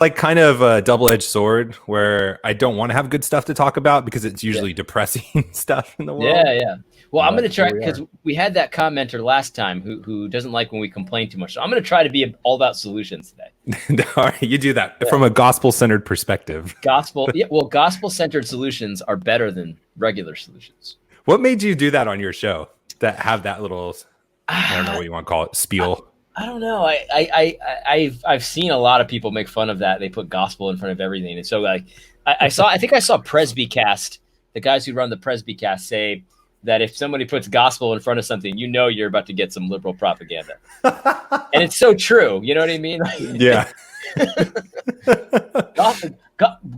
like kind of a double-edged sword where I don't want to have good stuff to talk about because it's usually depressing stuff in the world. Yeah. Well, I'm going to try here we because are. we had that commenter last time who doesn't like when we complain too much. So I'm going to try to be all about solutions today. All right, you do that from a gospel-centered perspective. Gospel-centered solutions are better than regular solutions. What made you do that on your show? That have that little, I don't know what you want to call it, spiel. I don't know. I've seen a lot of people make fun of that. They put gospel in front of everything, and so like I think I saw Presbycast, the guys who run the Presbycast, say that if somebody puts gospel in front of something, you know you're about to get some liberal propaganda, and it's so true. You know what I mean? Yeah.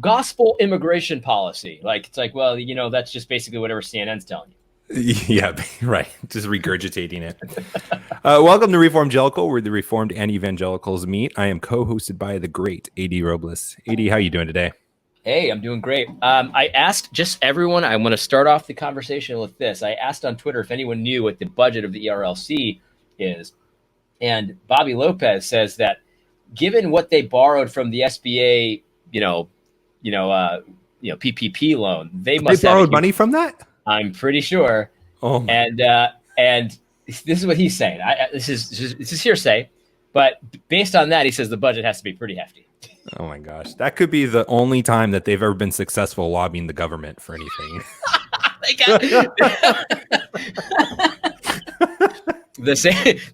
Gospel immigration policy. Like it's like, well, you know, that's just basically whatever CNN's telling you. Yeah, right. Just regurgitating it. Welcome to Reformgelical, where the Reformed and Evangelicals meet. I am co-hosted by the great AD Robles. AD, how you doing today? Hey, I'm doing great. I asked just everyone, I want to start off the conversation with this. I asked on Twitter if anyone knew what the budget of the ERLC is. And Bobby Lopez says that given what they borrowed from the SBA, PPP loan, they must have borrowed money from that. I'm pretty sure. Oh, and this is what he's saying. This is hearsay, but based on that, he says the budget has to be pretty hefty. Oh my gosh, that could be the only time that they've ever been successful lobbying the government for anything.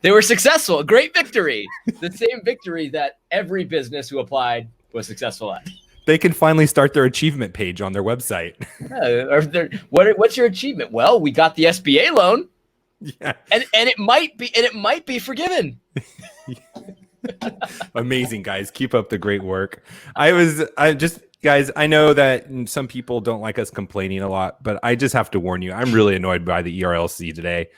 They were successful. A great victory. The same victory that every business who applied was successful at. They can finally start their achievement page on their website. What's your achievement? Well, we got the SBA loan. Yeah. And it might be forgiven. Amazing, guys. Keep up the great work. Guys, I know that some people don't like us complaining a lot, but I just have to warn you, I'm really annoyed by the ERLC today.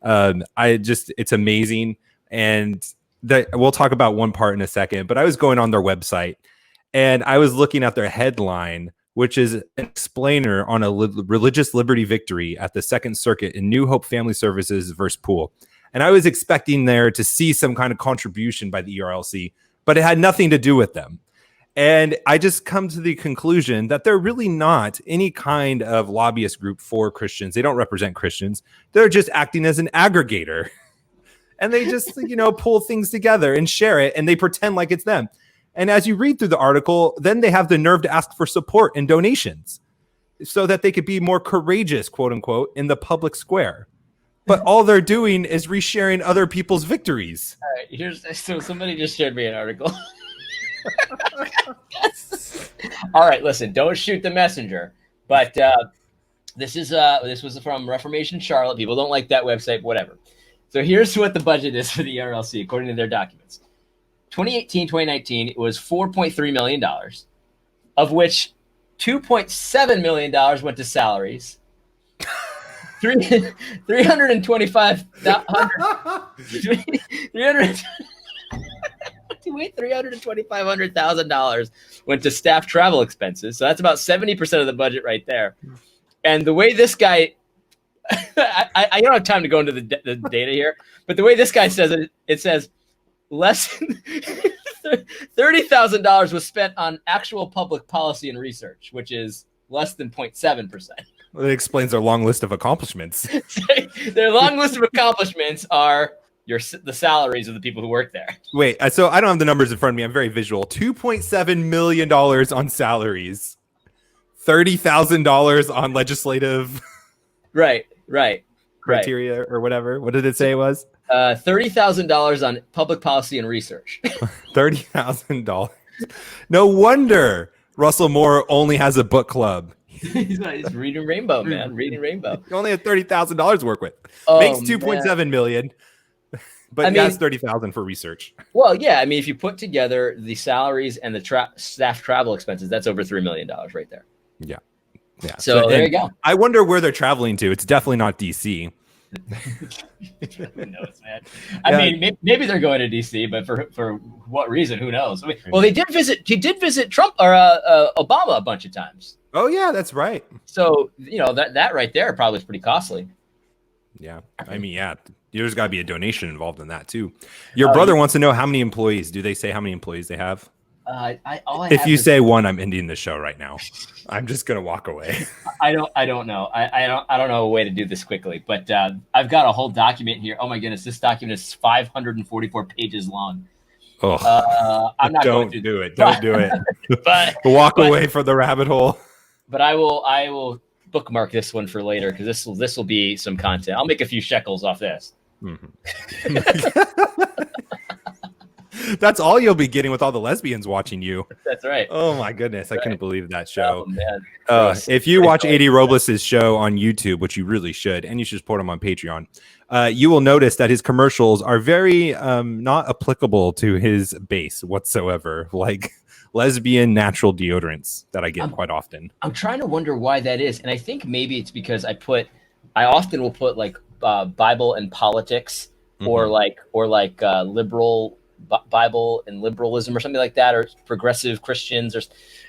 It's amazing. And we'll talk about one part in a second, but I was going on their website and I was looking at their headline, which is an explainer on a religious liberty victory at the Second Circuit in New Hope Family Services versus Poole. And I was expecting there to see some kind of contribution by the ERLC, but it had nothing to do with them. And I just come to the conclusion that they're really not any kind of lobbyist group for Christians. They don't represent Christians. They're just acting as an aggregator. And they just, pull things together and share it, and they pretend like it's them. And as you read through the article, then they have the nerve to ask for support and donations so that they could be more courageous, quote unquote, in the public square. But all they're doing is resharing other people's victories. All right, so somebody just shared me an article. All right, listen, don't shoot the messenger. But this was from Reformation Charlotte. People don't like that website, whatever. So here's what the budget is for the ERLC, according to their documents. 2018-2019, it was $4.3 million, of which $2.7 million went to salaries. 325,000 went to staff travel expenses. So that's about 70% of the budget right there. And the way this guy, I don't have time to go into the data here, but the way this guy says it, it says less than $30,000 was spent on actual public policy and research, which is less than 0.7%. Well, it explains their long list of accomplishments. Their long list of accomplishments are the salaries of the people who work there. Wait, so I don't have the numbers in front of me. I'm very visual. $2.7 million on salaries. $30,000 on legislative right criteria or whatever. What did it say it was? $30,000 on public policy and research. $30,000. No wonder Russell Moore only has a book club. He's reading Rainbow, man. Reading Rainbow. You only have $30,000 to work with. Oh, makes $2.7 million. But that's $30,000 for research. Well, yeah. I mean, if you put together the salaries and the staff travel expenses, that's over $3 million right there. Yeah. So there you go. I wonder where they're traveling to. It's definitely not DC. Who knows, man? I mean, maybe they're going to DC, but for what reason? Who knows? I mean, well, he did visit Trump or Obama a bunch of times. Oh yeah, that's right. So that right there probably is pretty costly. Yeah, I mean, yeah. There's got to be a donation involved in that too. Your brother wants to know how many employees. Do they say how many employees they have? If you say one, I'm ending the show right now. I'm just gonna walk away. I don't know. I don't know a way to do this quickly, but I've got a whole document here. Oh my goodness, this document is 544 pages long. Oh, I'm not don't going to do it. Don't do it. But walk away from the rabbit hole. But I will bookmark this one for later because this will be some content. I'll make a few shekels off this. Mm-hmm. That's all you'll be getting with all the lesbians watching you. That's right. Oh my goodness, I couldn't believe that show. Oh, man. If you watch AD Robles' show on YouTube, which you really should, and you should support him on Patreon, you will notice that his commercials are very not applicable to his base whatsoever, like lesbian natural deodorants that I get quite often. I'm trying to wonder why that is, and I think maybe it's because I often will put like Bible and politics, or like liberal Bible and liberalism or something like that, or progressive Christians,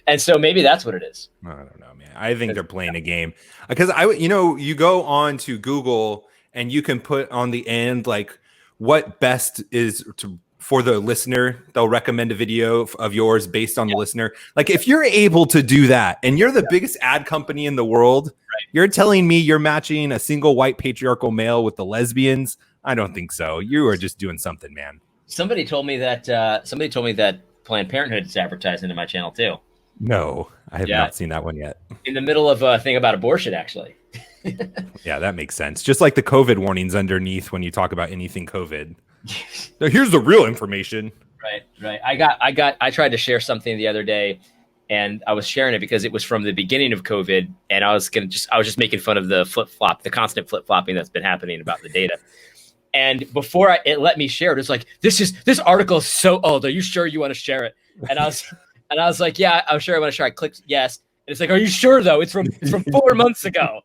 and so maybe that's what it is. I don't know, man. I think they're playing a game because you go on to Google and you can put on the end like what best is for the listener. They'll recommend a video of yours based on the listener. Like if you're able to do that and you're the biggest ad company in the world, you're telling me you're matching a single white patriarchal male with the lesbians? I don't think so. You are just doing something, man. Somebody told me that Planned Parenthood is advertising in my channel too. No, I have not seen that one yet. In the middle of a thing about abortion, actually. Yeah, that makes sense. Just like the COVID warnings underneath when you talk about anything COVID. Now, here's the real information. Right. I tried to share something the other day, and I was sharing it because it was from the beginning of COVID, and I was just making fun of the the constant flip flopping that's been happening about the data. And before it let me share it, it's like, this article is so old. Are you sure you want to share it? And I was like, yeah, I'm sure I want to share. I clicked yes. And it's like, are you sure though? It's from 4 months ago.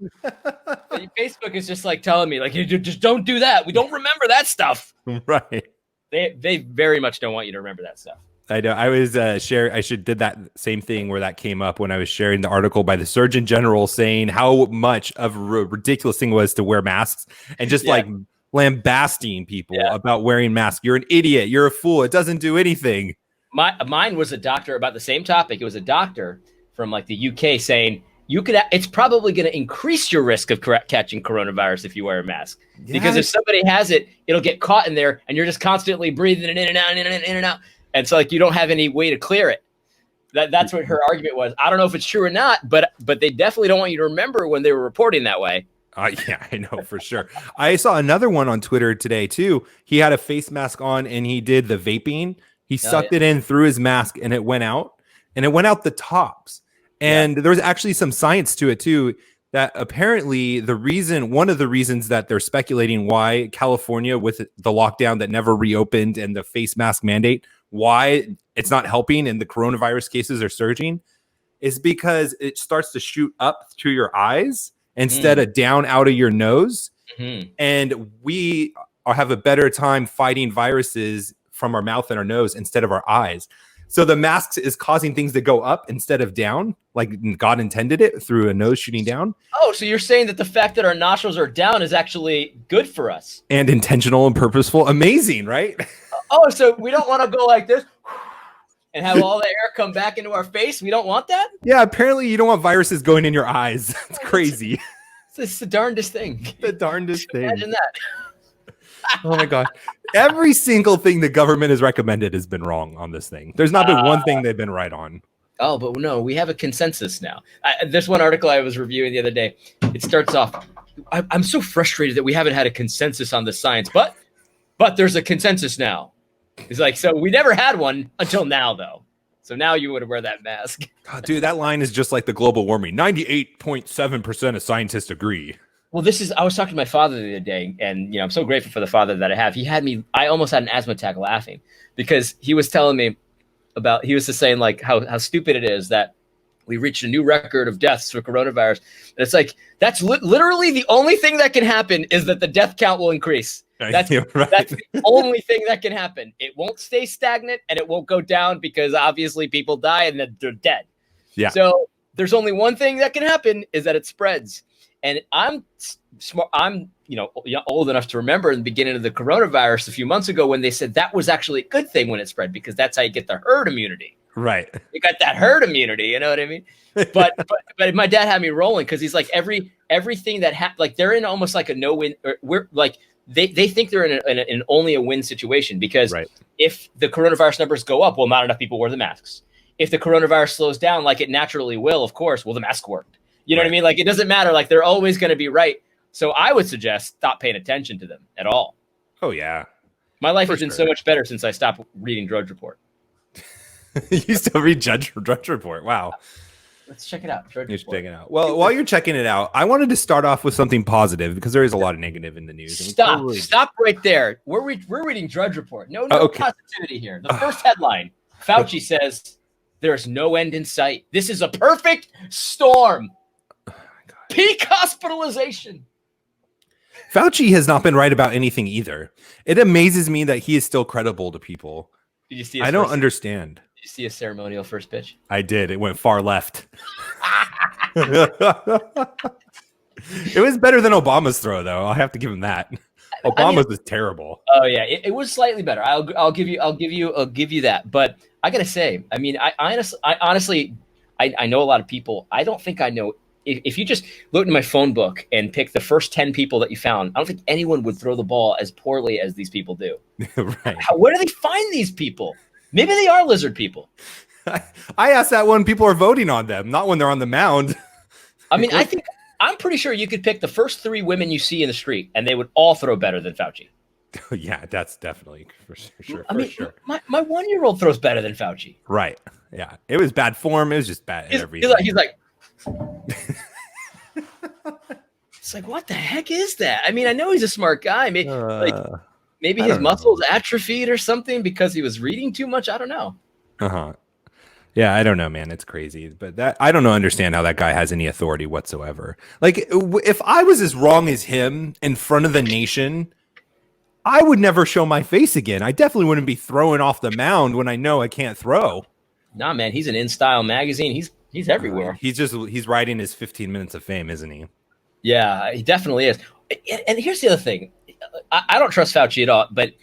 Facebook is just like telling me like, you just don't do that. We don't remember that stuff. Right. They very much don't want you to remember that stuff. I know. I was did that same thing where that came up when I was sharing the article by the Surgeon General saying how much of a ridiculous thing was to wear masks and just like lambasting people about wearing masks. You're an idiot. You're a fool. It doesn't do anything. Mine was a doctor about the same topic. It was a doctor from like the UK saying it's probably going to increase your risk of catching coronavirus if you wear a mask, because if somebody has it, it'll get caught in there and you're just constantly breathing it in and out, in and out. And so like you don't have any way to clear it. That's what her argument was. I don't know if it's true or not, but they definitely don't want you to remember when they were reporting that way. Yeah, I know for sure. I saw another one on Twitter today too. He had a face mask on and he did the vaping. He sucked it in through his mask and it went out the tops. And there was actually some science to it too, that apparently one of the reasons that they're speculating why California, with the lockdown that never reopened and the face mask mandate, why it's not helping and the coronavirus cases are surging, is because it starts to shoot up to your eyes instead of down out of your nose. And we have a better time fighting viruses from our mouth and our nose instead of our eyes. So the masks is causing things to go up instead of down, like God intended it, through a nose shooting down. Oh, so you're saying that the fact that our nostrils are down is actually good for us. And intentional and purposeful. Amazing, right? Oh, so we don't want to go like this and have all the air come back into our face? We don't want that? Yeah, apparently you don't want viruses going in your eyes. It's crazy. It's the darndest thing. The darndest thing. Imagine that. Oh my God. Every single thing the government has recommended has been wrong on this thing. There's not been one thing they've been right on. Oh, but no, we have a consensus now. There's one article I was reviewing the other day. It starts off, I'm so frustrated that we haven't had a consensus on the science, but there's a consensus now. It's like, so we never had one until now, though. So now you would wear that mask. God, dude, that line is just like the global warming. 98.7% of scientists agree. Well, I was talking to my father the other day, and I'm so grateful for the father that I have. I almost had an asthma attack laughing because he was telling me he was just saying like how stupid it is that we reached a new record of deaths for coronavirus. And it's like, that's literally the only thing that can happen is that the death count will increase. That's the only thing that can happen. It won't stay stagnant and it won't go down because obviously people die and then they're dead. Yeah. So there's only one thing that can happen is that it spreads. And I'm smart. I'm old enough to remember in the beginning of the coronavirus a few months ago when they said that was actually a good thing when it spread because that's how you get the herd immunity. Right. You got that herd immunity, you know what I mean? But my dad had me rolling because he's like everything that like they're in almost like a no win. Or we're like they think they're in only a win situation because Right. if the coronavirus numbers go up, well, not enough people wear the masks. If the coronavirus slows down, like it naturally will, of course, well, the mask worked. You know what I mean? Like it doesn't matter. Like they're always going to be right. So I would suggest stop paying attention to them at all. Oh yeah. My life has been so much better since I stopped reading Drudge Report. You still read Drudge Report? Wow. Let's check it out. You should check it out. Well, while you're checking it out, I wanted to start off with something positive because there is a lot of negative in the news. Stop right there. We're reading Drudge Report. No positivity here. The first headline: Fauci says there's no end in sight. This is a perfect storm. Oh peak hospitalization. Fauci has not been right about anything either. It amazes me that he is still credible to people. Did you see? I don't understand. Did you see a ceremonial first pitch? I did. It went far left. It was better than Obama's throw, though. I'll have to give him that. Obama's was terrible. Oh yeah, it was slightly better. I'll give you that. But I gotta say, I mean, I honestly know a lot of people. I don't think I know. If you just look in my phone book and pick the first 10 people that you found, I don't think anyone would throw the ball as poorly as these people do. Right. Where do they find these people? Maybe they are lizard people. I asked that when people are voting on them, not when they're on the mound. I mean, I'm pretty sure you could pick the first 3 women you see in the street, and they would all throw better than Fauci. Yeah, that's definitely for sure. My 1-year-old throws better than Fauci. Right. Yeah. It was bad form. It was just bad at everything. He's like it's like, what the heck is that? I mean, I know he's a smart guy. Maybe his muscles atrophied or something because he was reading too much. I don't know. Yeah, I don't know, man. It's crazy. But I don't understand how that guy has any authority whatsoever. Like, if I was as wrong as him in front of the nation, I would never show my face again. I definitely wouldn't be throwing off the mound when I know I can't throw. Nah, man, he's an InStyle magazine. He's everywhere. He's writing his 15 minutes of fame, isn't he? Yeah, he definitely is. And here's the other thing. I don't trust Fauci at all, but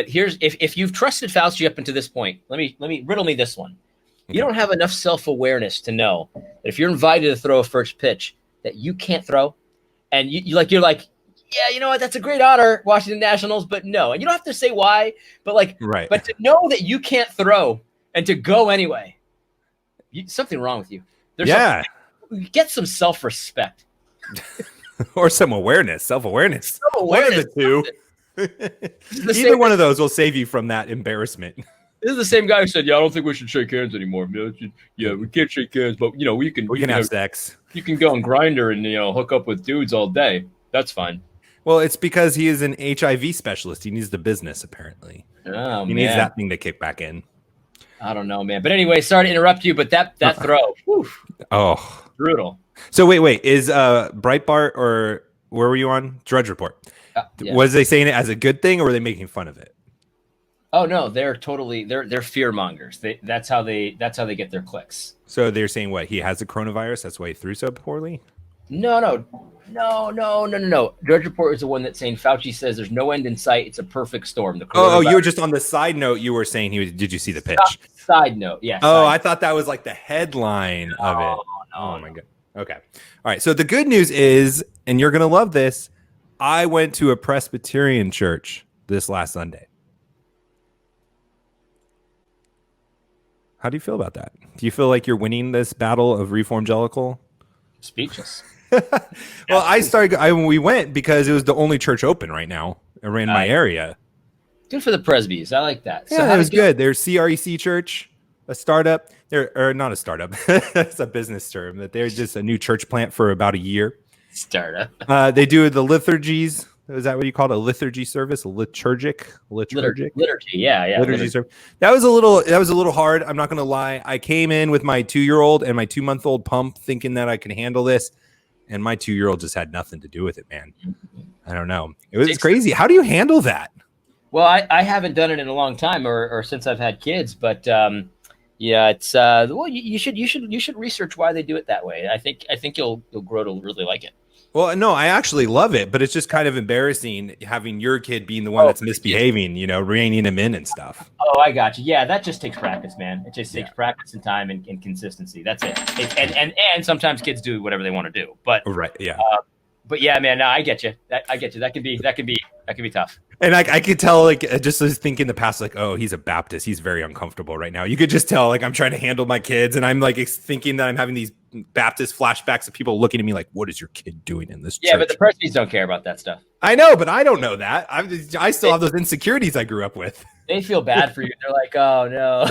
here's if you've trusted Fauci up until this point, let me riddle me this one. Okay. You don't have enough self-awareness to know that if you're invited to throw a first pitch that you can't throw, and you're like, yeah, you know what, that's a great honor, Washington Nationals, but no, and you don't have to say why, but but to know that you can't throw and to go anyway, something wrong with you. Get some self-respect. Or some awareness, self-awareness. One of the two. Either one of those will save you from that embarrassment. This is the same guy who said, "Yeah, I don't think we should shake hands anymore. Yeah, we can't shake hands, but we can have sex. You can go on Grindr and hook up with dudes all day. That's fine." Well, it's because he is an HIV specialist. He needs the business, apparently. Oh, he needs that thing to kick back in. I don't know, man. But anyway, sorry to interrupt you, but that throw, brutal. So wait, is Breitbart or where were you on? Drudge Report. Yeah. Was they saying it as a good thing or were they making fun of it? Oh no, they're fear mongers. That's how they get their clicks. So they're saying what? He has the coronavirus, that's why he threw so poorly? No. Drudge Report is the one that's saying Fauci says there's no end in sight. It's a perfect storm. You were just on the side note. You were saying did you see the pitch? Side note, yeah. I thought that was like the headline of it. Oh my God. Okay. All right. So the good news is, and you're going to love this, I went to a Presbyterian church this last Sunday. How do you feel about that? Do you feel like you're winning this battle of Reformgelical? Speechless. Well, we went because it was the only church open right now in my area. Good for the Presbys. I like that. Yeah, it was good. There's CREC Church, a startup. Or not a startup. That's a business term. That they're just a new church plant for about a year. Startup. They do the liturgies. Is that what you call it? A liturgy service? A liturgic? Liturgy. Yeah. Liturgy service. That was a little hard. I'm not going to lie. I came in with my 2-year-old and my 2-month-old pump thinking that I can handle this. And my 2-year-old just had nothing to do with it, man. I don't know. It was crazy. How do you handle that? Well, I haven't done it in a long time or since I've had kids, but yeah, it's you should research why they do it that way. I think you'll grow to really like it. Well, no, I actually love it, but it's just kind of embarrassing having your kid being the one Oh, that's misbehaving, reining him in and stuff. oh, I got you. Yeah, that just takes practice, man. It just Yeah. takes practice and time and consistency. That's it. And sometimes kids do whatever they want to do, but Right. Yeah. yeah, man. No, I get you. I get you. That can be tough. And I could tell, like, just as thinking the past, like, oh, he's a Baptist. He's very uncomfortable right now. You could just tell, like, I'm trying to handle my kids, and I'm like thinking that I'm having these Baptist flashbacks of people looking at me like, what is your kid doing in this church? Yeah, but the Presby's don't care about that stuff. I know, but I don't know that. I still have those insecurities I grew up with. They feel bad for you. They're like, oh no,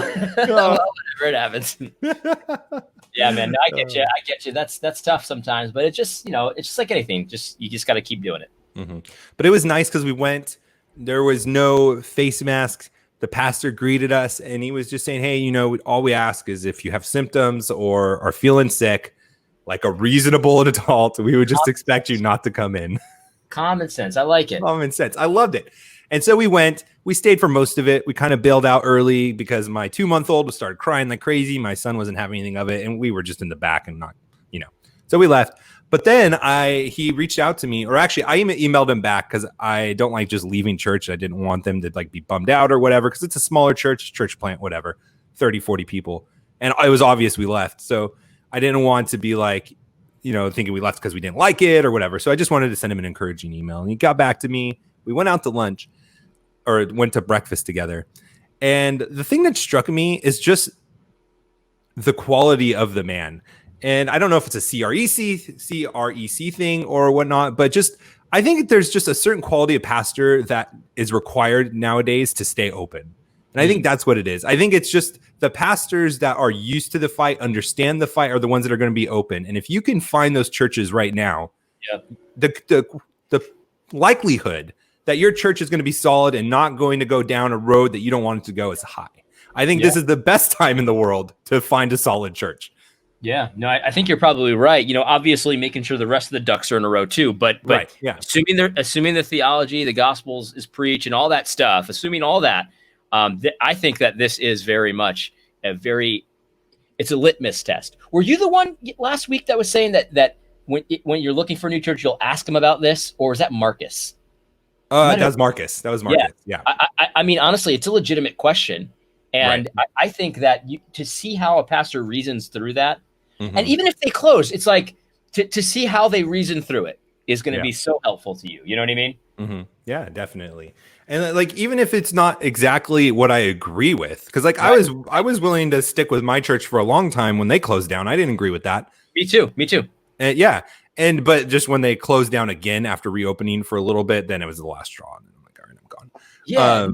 well, whatever it happens. Yeah, man. No, I get you. I get you. That's tough sometimes, but it's just it's just like anything. You just got to keep doing it. Mm-hmm. But it was nice because we went. There was no face masks. The pastor greeted us, and he was just saying, "Hey, all we ask is if you have symptoms or are feeling sick, like a reasonable adult, we would just expect you not to come in." Common sense. I like it. Common sense. I loved it. And so we went. We stayed for most of it. We kind of bailed out early because my 2-month-old started crying like crazy. My son wasn't having anything of it, and we were just in the back and not, So we left. But then he reached out to me, or actually I emailed him back because I don't like just leaving church. I didn't want them to like be bummed out or whatever because it's a smaller church plant, whatever, 30, 40 people. And it was obvious we left. So I didn't want to be like, thinking we left because we didn't like it or whatever. So I just wanted to send him an encouraging email. And he got back to me. We went out to lunch or went to breakfast together. And the thing that struck me is just the quality of the man. And I don't know if it's a CREC thing or whatnot, but just I think there's just a certain quality of pastor that is required nowadays to stay open. And I think that's what it is. I think it's just the pastors that are used to the fight, understand the fight, are the ones that are going to be open. And if you can find those churches right now, the likelihood that your church is going to be solid and not going to go down a road that you don't want it to go is high. I think this is the best time in the world to find a solid church. Yeah, no, I think you're probably right. Obviously making sure the rest of the ducks are in a row too. But right, yeah. assuming the theology, the gospels is preached and all that stuff, assuming all that, I think that this is very much it's a litmus test. Were you the one last week that was saying that when you're looking for a new church, you'll ask them about this, or is that Marcus? That was Marcus. Yeah. I mean, honestly, it's a legitimate question. And right. I think that to see how a pastor reasons through that, and even if they close, it's like to see how they reason through it is going to be so helpful to you. You know what I mean? Mm-hmm. Yeah, definitely. And like, even if it's not exactly what I agree with, because like I was willing to stick with my church for a long time when they closed down. I didn't agree with that. Me too. Yeah. But just when they closed down again after reopening for a little bit, then it was the last straw. And I'm like, all right, I'm gone. Yeah.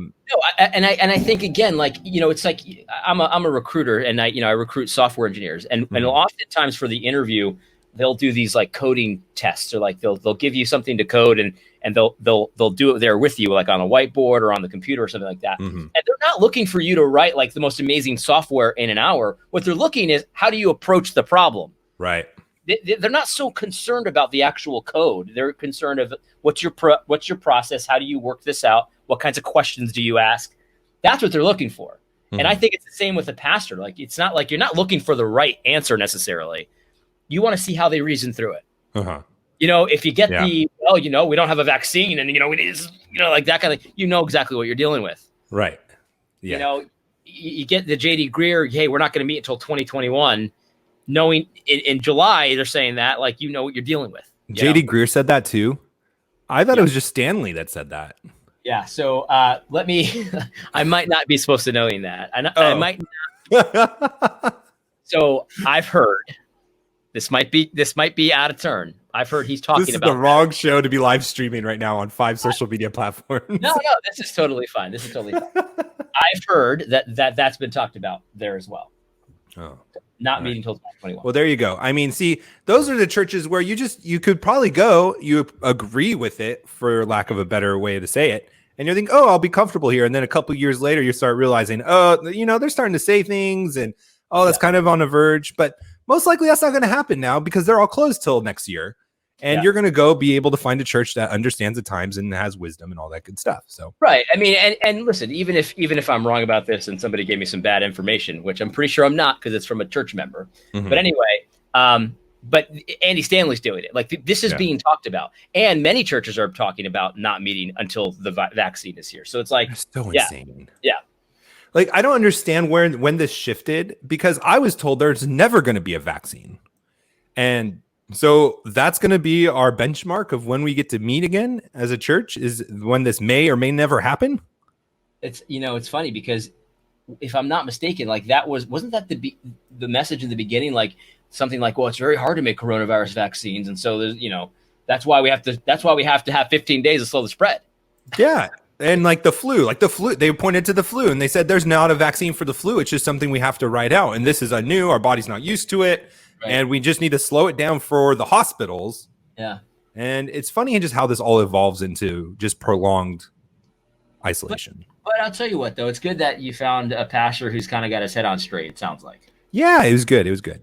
I think again, like, it's like I'm a recruiter and I recruit software engineers and oftentimes for the interview, they'll do these like coding tests or like they'll give you something to code and they'll do it there with you, like on a whiteboard or on the computer or something like that. And they're not looking for you to write like the most amazing software in an hour. What they're looking is, how do you approach the problem? Right. They're not so concerned about the actual code. They're concerned of what's your process? How do you work this out? What kinds of questions do you ask? That's what they're looking for. And I think it's the same with a pastor. Like, it's not like you're not looking for the right answer necessarily. You want to see how they reason through it. If you get we don't have a vaccine and, we need, like that kind of, exactly what you're dealing with. Right. Yeah. You get the JD Greer, hey, we're not going to meet until 2021. Knowing in July, they're saying that, like, what you're dealing with. JD Greer said that too. I thought it was just Stanley that said that. Yeah. So let me, I might not be supposed to knowing that. I might not. So I've heard this might be out of turn. I've heard he's talking about. This is the wrong show to be live streaming right now on 5 social media platforms. No, this is totally fine. I've heard that's been talked about there as well. Oh. Not meeting until 2021. Well, there you go. I mean, see, those are the churches where you could probably go, you agree with it, for lack of a better way to say it, and you think, oh, I'll be comfortable here. And then a couple of years later, you start realizing, oh, they're starting to say things, and that's kind of on the verge. But most likely that's not going to happen now because they're all closed till next year. And you're going to go be able to find a church that understands the times and has wisdom and all that good stuff. So right. I mean, and listen, even if I'm wrong about this and somebody gave me some bad information, which I'm pretty sure I'm not because it's from a church member. But anyway, but Andy Stanley's doing it. Like this is being talked about, and many churches are talking about not meeting until the vaccine is here. So it's like, that's so insane. Yeah. Like, I don't understand when this shifted, because I was told there's never going to be a vaccine. And so that's going to be our benchmark of when we get to meet again as a church, is when this may or may never happen. It's, it's funny because if I'm not mistaken, like wasn't that the message in the beginning, like something like, well, it's very hard to make coronavirus vaccines. And so there's, that's why we have to have 15 days to slow the spread. Yeah. And like the flu, they pointed to the flu and they said, there's not a vaccine for the flu. It's just something we have to ride out. And this is our body's not used to it. Right. And we just need to slow it down for the hospitals. Yeah. And it's funny just how this all evolves into just prolonged isolation. But I'll tell you what, though, it's good that you found a pastor who's kind of got his head on straight, it sounds like. Yeah, it was good.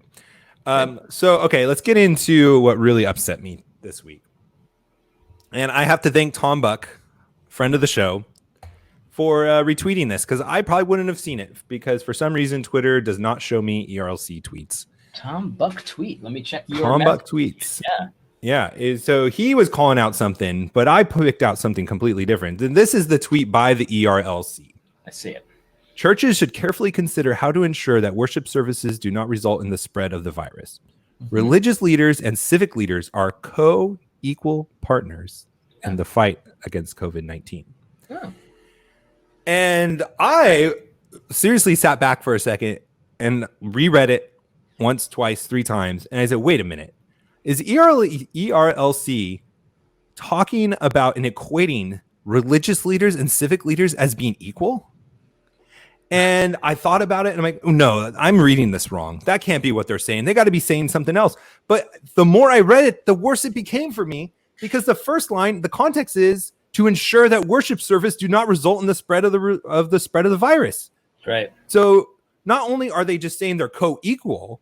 So, okay, let's get into what really upset me this week. And I have to thank Tom Buck, friend of the show, for retweeting this, because I probably wouldn't have seen it, because for some reason Twitter does not show me ERLC tweets. Tom Buck tweet. Let me check your Tom Buck tweets. Yeah. So he was calling out something, but I picked out something completely different. And this is the tweet by the ERLC. I see it. Churches should carefully consider how to ensure that worship services do not result in the spread of the virus. Mm-hmm. Religious leaders and civic leaders are co-equal partners in the fight against COVID-19. Oh. And I seriously sat back for a second and reread it once, twice, 3 times. And I said, wait a minute. Is ERLC talking about and equating religious leaders and civic leaders as being equal? And I thought about it and I'm like, oh, no, I'm reading this wrong. That can't be what they're saying. They got to be saying something else. But the more I read it, the worse it became for me, because the first line, the context is to ensure that worship service do not result in the spread of the virus. Right. So not only are they just saying they're co-equal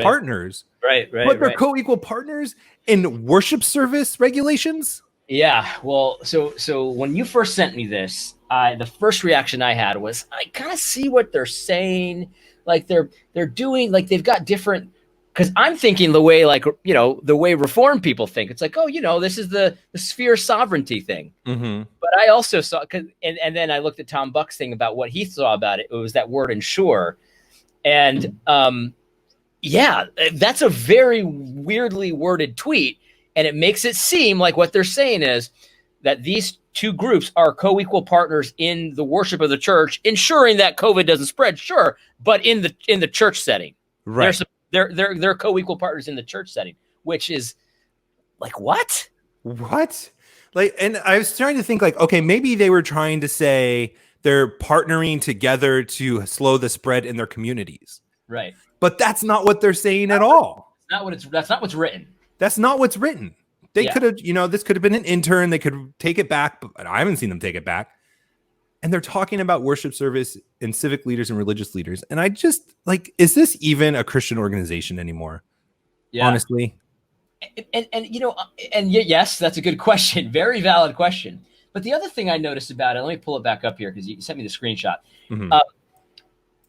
partners, but they're co-equal partners in worship service regulations. Yeah. Well, so when you first sent me this, the first reaction I had was, I kind of see what they're saying. Like they're doing, like they've got different, because I'm thinking the way, like, the way Reform people think. It's like, oh, this is the sphere sovereignty thing. Mm-hmm. But I also saw, and then I looked at Tom Buck's thing about what he saw about it. It was that word ensure. And yeah, that's a very weirdly worded tweet. And it makes it seem like what they're saying is that these two groups are co-equal partners in the worship of the church, ensuring that COVID doesn't spread. Sure, but in the church setting, right? They're co-equal partners in the church setting, which is like what? Like, and I was trying to think, like, okay, maybe they were trying to say they're partnering together to slow the spread in their communities, right? But that's not what they're saying at all. That's not what's written. That's not what's written. They could have, this could have been an intern. They could take it back, but I haven't seen them take it back. And they're talking about worship service and civic leaders and religious leaders. And I just like, is this even a Christian organization anymore? Yeah. Honestly. And yes, that's a good question. Very valid question. But the other thing I noticed about it, let me pull it back up here because you sent me the screenshot. Mm-hmm.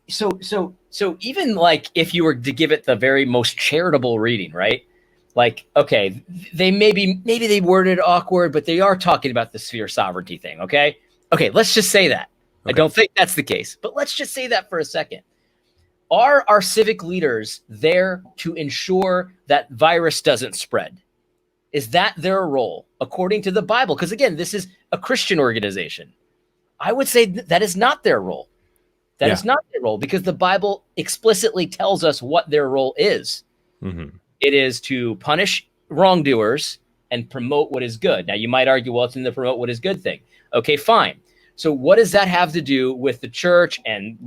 So even like if you were to give it the very most charitable reading, right? Like, okay, they maybe they worded it awkward, but they are talking about the sphere sovereignty thing. Okay, let's just say that. Okay. I don't think that's the case, but let's just say that for a second. Are our civic leaders there to ensure that virus doesn't spread? Is that their role according to the Bible? Because again, this is a Christian organization. I would say that is not their role. That is not their role, because the Bible explicitly tells us what their role is. Mm-hmm. It is to punish wrongdoers and promote what is good. Now, you might argue, well, it's in the promote what is good thing. Okay, fine. So what does that have to do with the church and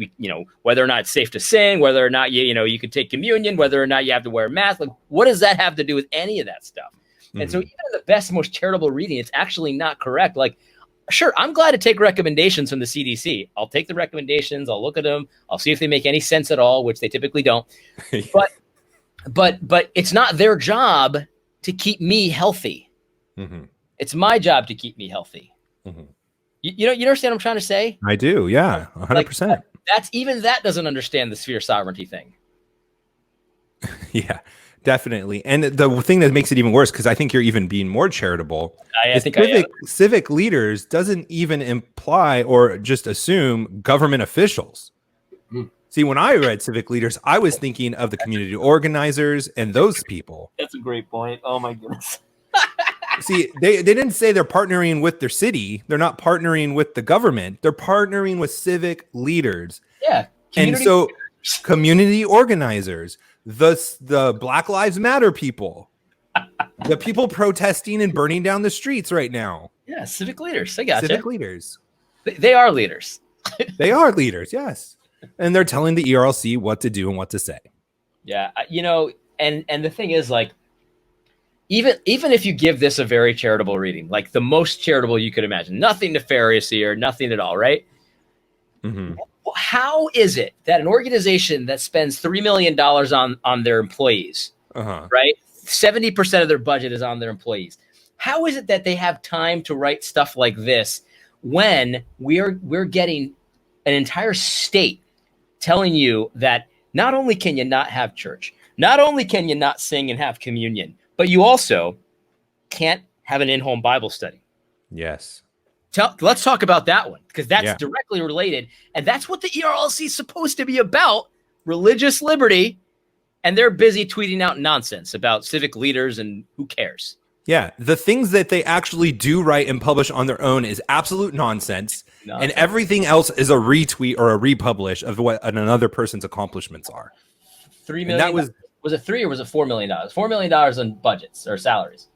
whether or not it's safe to sing, whether or not you can take communion, whether or not you have to wear a mask? Like, what does that have to do with any of that stuff? Mm-hmm. And so even in the best, most charitable reading, it's actually not correct. Like, sure, I'm glad to take recommendations from the CDC. I'll take the recommendations. I'll look at them. I'll see if they make any sense at all, which they typically don't. But it's not their job to keep me healthy. Mm-hmm. It's my job to keep me healthy. Mm-hmm. You understand what I'm trying to say? I do. Yeah. 100%. That doesn't understand the sphere sovereignty thing. Yeah, definitely. And the thing that makes it even worse, because I think you're even being more charitable, I is think I am. civic leaders doesn't even imply or just assume government officials. Mm. See, when I read civic leaders, I was thinking of the community organizers and those people. That's a great point. Oh my goodness. See, they didn't say they're partnering with their city. They're not partnering with the government. They're partnering with civic leaders. Yeah. And so community organizers, the Black Lives Matter people, the people protesting and burning down the streets right now. Yeah, civic leaders. I gotcha. Civic leaders. They are leaders. They are leaders, yes. And they're telling the ERLC what to do and what to say. Yeah, and the thing is, like, even if you give this a very charitable reading, like the most charitable you could imagine, nothing nefarious here, nothing at all, right? Mm-hmm. How is it that an organization that spends $3 million on their employees, right? 70% of their budget is on their employees. How is it that they have time to write stuff like this when we're getting an entire state telling you that not only can you not have church, not only can you not sing and have communion, but you also can't have an in-home Bible study? Yes. Let's talk about that one, because that's directly related. And that's what the ERLC is supposed to be about, religious liberty. And they're busy tweeting out nonsense about civic leaders and who cares. Yeah. The things that they actually do write and publish on their own is absolute nonsense. And everything else is a retweet or a republish of what another person's accomplishments are. $3 million. That was it 3 or was it $4 million? $4 million on budgets or salaries.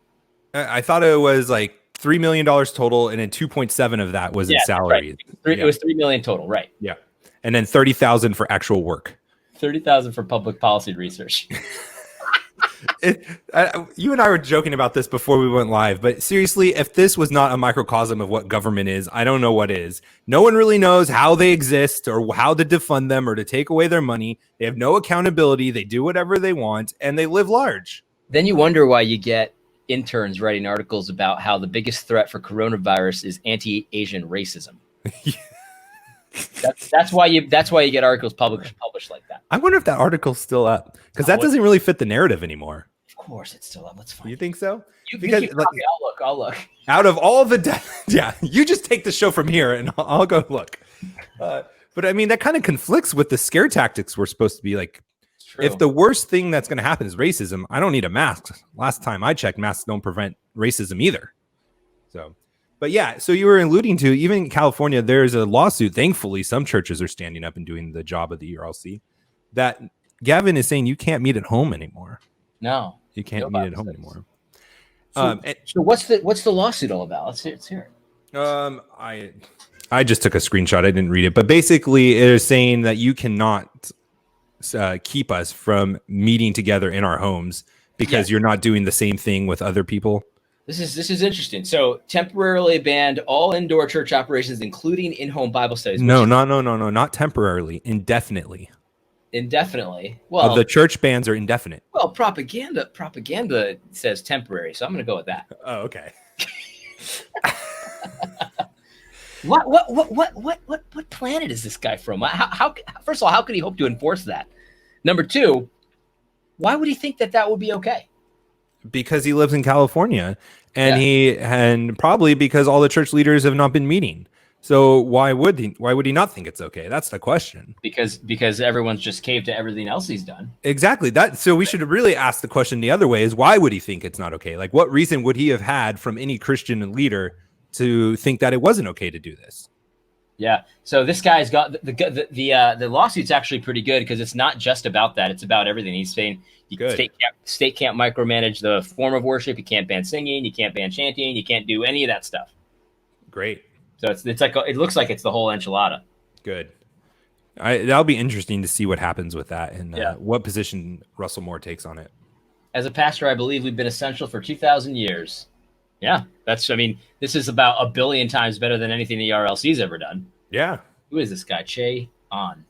I thought it was like $3 million total, and then 2.7 of that was in salary. Right. It was $3 million total, right? Yeah, and then 30,000 for actual work. 30,000 for public policy research. You and I were joking about this before we went live, but seriously, if this was not a microcosm of what government is, I don't know what is. No one really knows how they exist or how to defund them or to take away their money. They have no accountability. They do whatever they want, and they live large. Then you wonder why you get interns writing articles about how the biggest threat for coronavirus is anti-Asian racism. That's why you get articles published like that. I wonder if that article's still up, because that doesn't really fit the narrative anymore. Of course, it's still up. Let's find. You think so? Because I'll look. Out of all the you just take the show from here, and I'll go look. But I mean, that kind of conflicts with the scare tactics we're supposed to be like. If the worst thing that's going to happen is racism, I don't need a mask. Last time I checked, masks don't prevent racism either. So, but yeah, so you were alluding to, even in California, there's a lawsuit. Thankfully, some churches are standing up and doing the job of the ERLC. That Gavin is saying you can't meet at home anymore. No, you can't meet at home anymore. So what's the lawsuit all about? Let's hear it. I just took a screenshot. I didn't read it, but basically, it is saying that you cannot keep us from meeting together in our homes because you're not doing the same thing with other people. This is interesting. So temporarily banned all indoor church operations, including in-home Bible studies. No, not temporarily, indefinitely. Indefinitely. Well, the church bans are indefinite. Well, propaganda says temporary, so I'm going to go with that. Oh, okay. What planet is this guy from? How first of all, how could he hope to enforce that? Number two, why would he think that would be okay? Because he lives in California, and probably because all the church leaders have not been meeting. So why would he not think it's okay? That's the question. Because everyone's just caved to everything else he's done. Exactly. So we should really ask the question the other way: is why would he think it's not okay? Like, what reason would he have had from any Christian leader to think that it wasn't okay to do this? Yeah. So this guy's got the lawsuit's actually pretty good because it's not just about that. It's about everything. He's saying state can't micromanage the form of worship. You can't ban singing. You can't ban chanting. You can't do any of that stuff. Great. So it's like it looks like it's the whole enchilada. Good. That'll be interesting to see what happens with that and what position Russell Moore takes on it. As a pastor, I believe we've been essential for 2,000 years. Yeah, this is about 1 billion times better than anything the ERLC's ever done. Yeah. Who is this guy? Che On.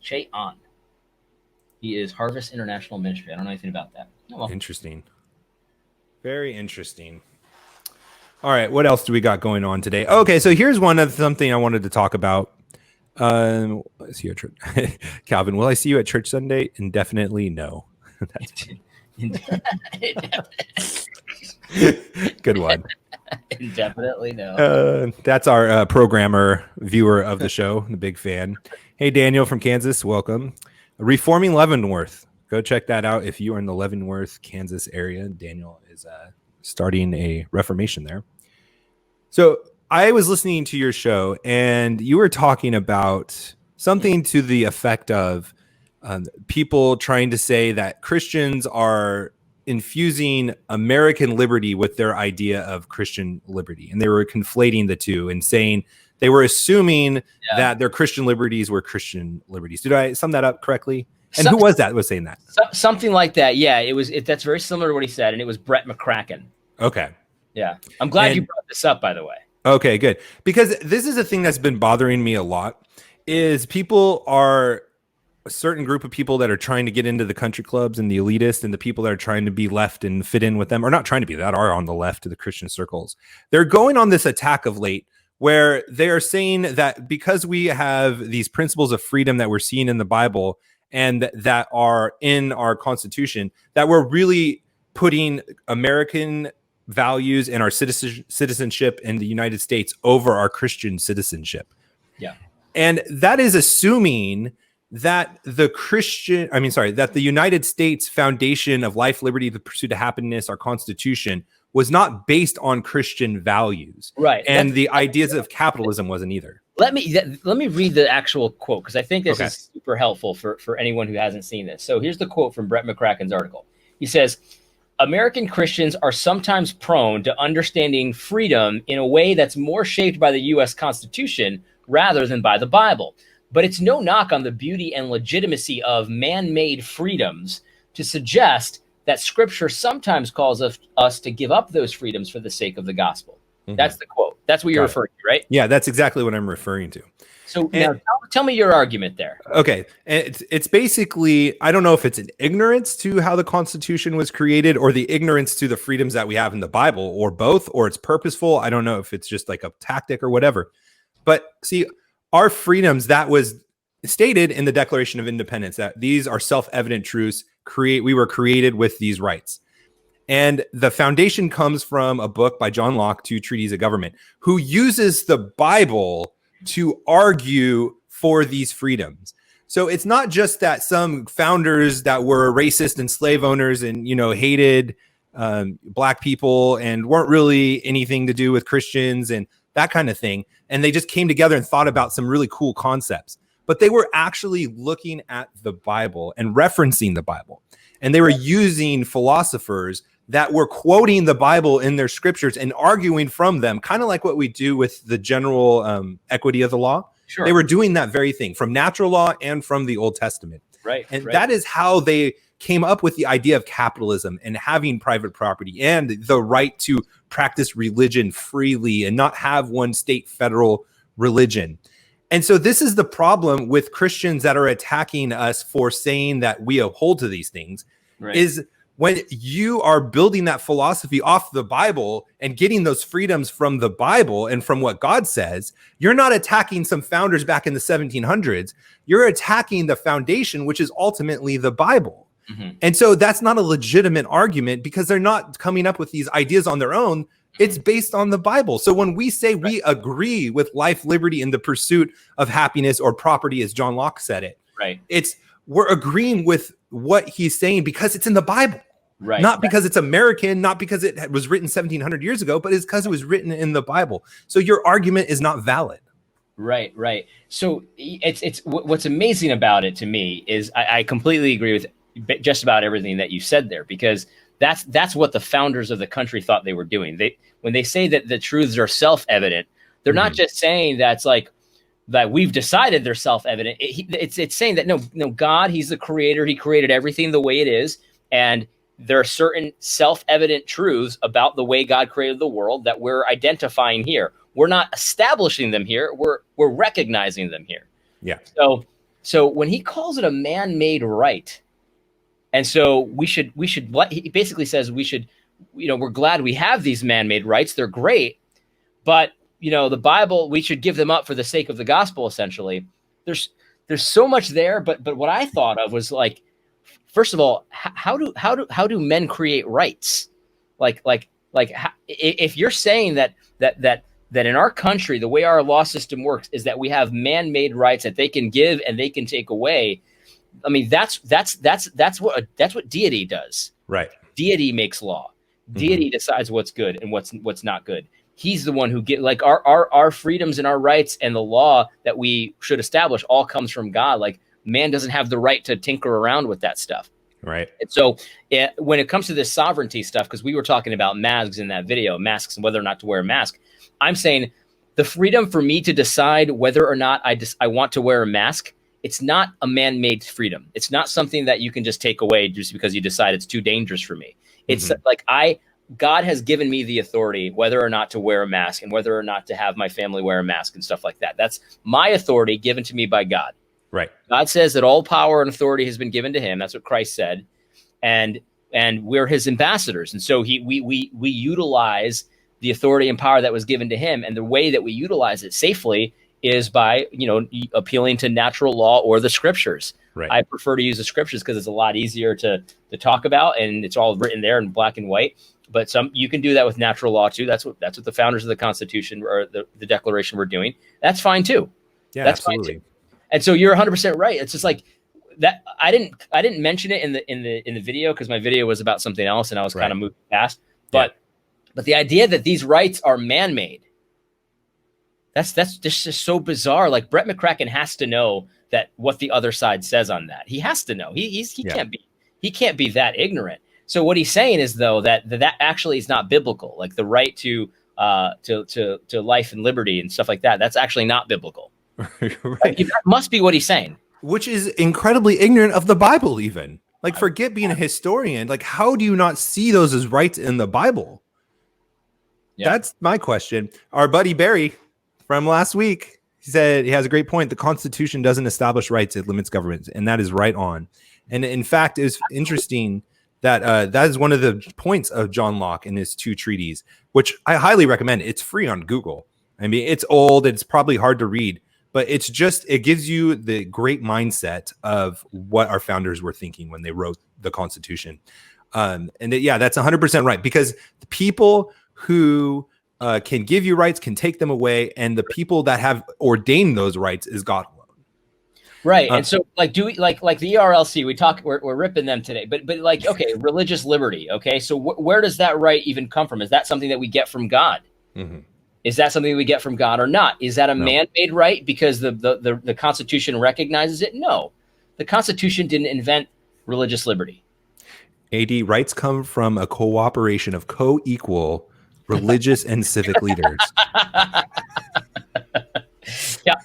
He is Harvest International Ministry. I don't know anything about that. Oh, well. Interesting. Very interesting. All right, what else do we got going on today? Okay, so here's something I wanted to talk about. See you at church. Calvin, will I see you at church Sunday? Indefinitely no. Good one. Indefinitely no. That's our programmer viewer of the show, the big fan. Hey, Daniel from Kansas, welcome. Reforming Leavenworth. Go check that out if you are in the Leavenworth, Kansas area. Daniel is starting a reformation there. So I was listening to your show, and you were talking about something to the effect of people trying to say that Christians are infusing American liberty with their idea of Christian liberty. And they were conflating the two and saying they were assuming that their Christian liberties were Christian liberties. Did I sum that up correctly? And who was that was saying that? Something like that. Yeah, that's very similar to what he said. And it was Brett McCracken. Okay. Yeah. I'm glad you brought this up, by the way. Okay, good. Because this is a thing that's been bothering me a lot is people are a certain group of people that are trying to get into the country clubs and the elitist and the people that are trying to be left and fit in with them, or not trying to be, that are on the left of the Christian circles. They're going on this attack of late where they are saying that because we have these principles of freedom that we're seeing in the Bible and that are in our Constitution, that we're really putting American values and our citizenship in the United States over our Christian citizenship. Yeah. And that is assuming that that the United States foundation of life, liberty, the pursuit of happiness, our Constitution, was not based on Christian values. Right. And the ideas of capitalism wasn't either. Let me read the actual quote, because I think this is super helpful for anyone who hasn't seen this. So here's the quote from Brett McCracken's article. He says, American Christians are sometimes prone to understanding freedom in a way that's more shaped by the U.S. Constitution rather than by the Bible. But it's no knock on the beauty and legitimacy of man-made freedoms to suggest that Scripture sometimes calls us to give up those freedoms for the sake of the gospel. Mm-hmm. That's the quote. That's what you're referring to, right? Yeah, that's exactly what I'm referring to. So now tell me your argument there. Okay. It's basically, I don't know if it's an ignorance to how the Constitution was created or the ignorance to the freedoms that we have in the Bible, or both, or it's purposeful. I don't know if it's just like a tactic or whatever. But see, our freedoms, that was stated in the Declaration of Independence, that these are self-evident truths. We were created with these rights. And the foundation comes from a book by John Locke, Two Treatises of Government, who uses the Bible to argue for these freedoms. So it's not just that some founders that were racist and slave owners and, hated black people and weren't really anything to do with Christians and that kind of thing. And they just came together and thought about some really cool concepts. But they were actually looking at the Bible and referencing the Bible. And they were using philosophers that were quoting the Bible in their scriptures and arguing from them, kind of like what we do with the general equity of the law. Sure. They were doing that very thing from natural law and from the Old Testament. Right. And that is how they came up with the idea of capitalism and having private property and the right to practice religion freely and not have one state federal religion. And so this is the problem with Christians that are attacking us for saying that we uphold to these things, is when you are building that philosophy off the Bible and getting those freedoms from the Bible and from what God says, you're not attacking some founders back in the 1700s. You're attacking the foundation, which is ultimately the Bible. Mm-hmm. And so that's not a legitimate argument because they're not coming up with these ideas on their own. It's based on the Bible. So when we say we agree with life, liberty, and the pursuit of happiness or property, as John Locke said it, we're agreeing with what he's saying because it's in the Bible. Right. Not because it's American, not because it was written 1700 years ago, but it's because it was written in the Bible. So your argument is not valid. Right. So it's what's amazing about it to me is I completely agree with just about everything that you said there, because that's what the founders of the country thought they were doing. When they say that the truths are self-evident, they're not just saying that's like that we've decided they're self-evident. It's saying that no, God, he's the creator. He created everything the way it is. And there are certain self-evident truths about the way God created the world that we're identifying here. We're not establishing them here. We're recognizing them here. Yeah. So when he calls it a man-made right, and so we should, he basically says we should, we're glad we have these man-made rights. They're great, but the Bible, we should give them up for the sake of the gospel. Essentially, there's so much there, but what I thought of was like, first of all, how do men create rights? If you're saying that in our country, the way our law system works is that we have man-made rights that they can give and they can take away. I mean, that's what deity does. Right. Deity makes law. Deity decides what's good and what's not good. He's the one who get like our freedoms and our rights and the law that we should establish all comes from God. Like man doesn't have the right to tinker around with that stuff. Right. And so when it comes to this sovereignty stuff, because we were talking about masks in that video, masks and whether or not to wear a mask, I'm saying the freedom for me to decide whether or not I want to wear a mask, it's not a man-made freedom. It's not something that you can just take away just because you decide it's too dangerous for me. It's like God has given me the authority whether or not to wear a mask and whether or not to have my family wear a mask and stuff like that. That's my authority given to me by God. Right. God says that all power and authority has been given to him. That's what Christ said. And we're his ambassadors. And so we utilize the authority and power that was given to him. And the way that we utilize it safely is by, appealing to natural law or the scriptures. Right. I prefer to use the scriptures because it's a lot easier to talk about and it's all written there in black and white. But you can do that with natural law too. That's what the founders of the Constitution or the Declaration were doing. That's fine too. Yeah, that's absolutely. Fine too. And so you're 100% right. It's just like that. I didn't mention it in the video because my video was about something else and I was kind of moving fast. But the idea that these rights are man-made, that's just so bizarre. Like Brett McCracken has to know that what the other side says on that. He has to know. He can't be that ignorant. So what he's saying is though that actually is not biblical. Like the right to life and liberty and stuff like that. That's actually not biblical. Right. That must be what he's saying. Which is incredibly ignorant of the Bible, even. Like, forget being a historian. Like, how do you not see those as rights in the Bible? Yeah. That's my question. Our buddy Barry from last week, he said he has a great point. The Constitution doesn't establish rights, it limits government. And that is right on. And in fact, it's interesting that that is one of the points of John Locke in his two treaties, which I highly recommend. It's free on Google. I mean, it's old. It's probably hard to read. But it gives you the great mindset of what our founders were thinking when they wrote the Constitution. That's 100% right, because the people who can give you rights can take them away, and the people that have ordained those rights is God alone. Right. And so like the ERLC, we're ripping them today, but like, okay, religious liberty. Okay. So where does that right even come from? Is that something that we get from God? Mm-hmm. Is that something we get from God or not? Is that a man-made right because the Constitution recognizes it? No, the Constitution didn't invent religious liberty. AD, rights come from a cooperation of co-equal religious and civic leaders.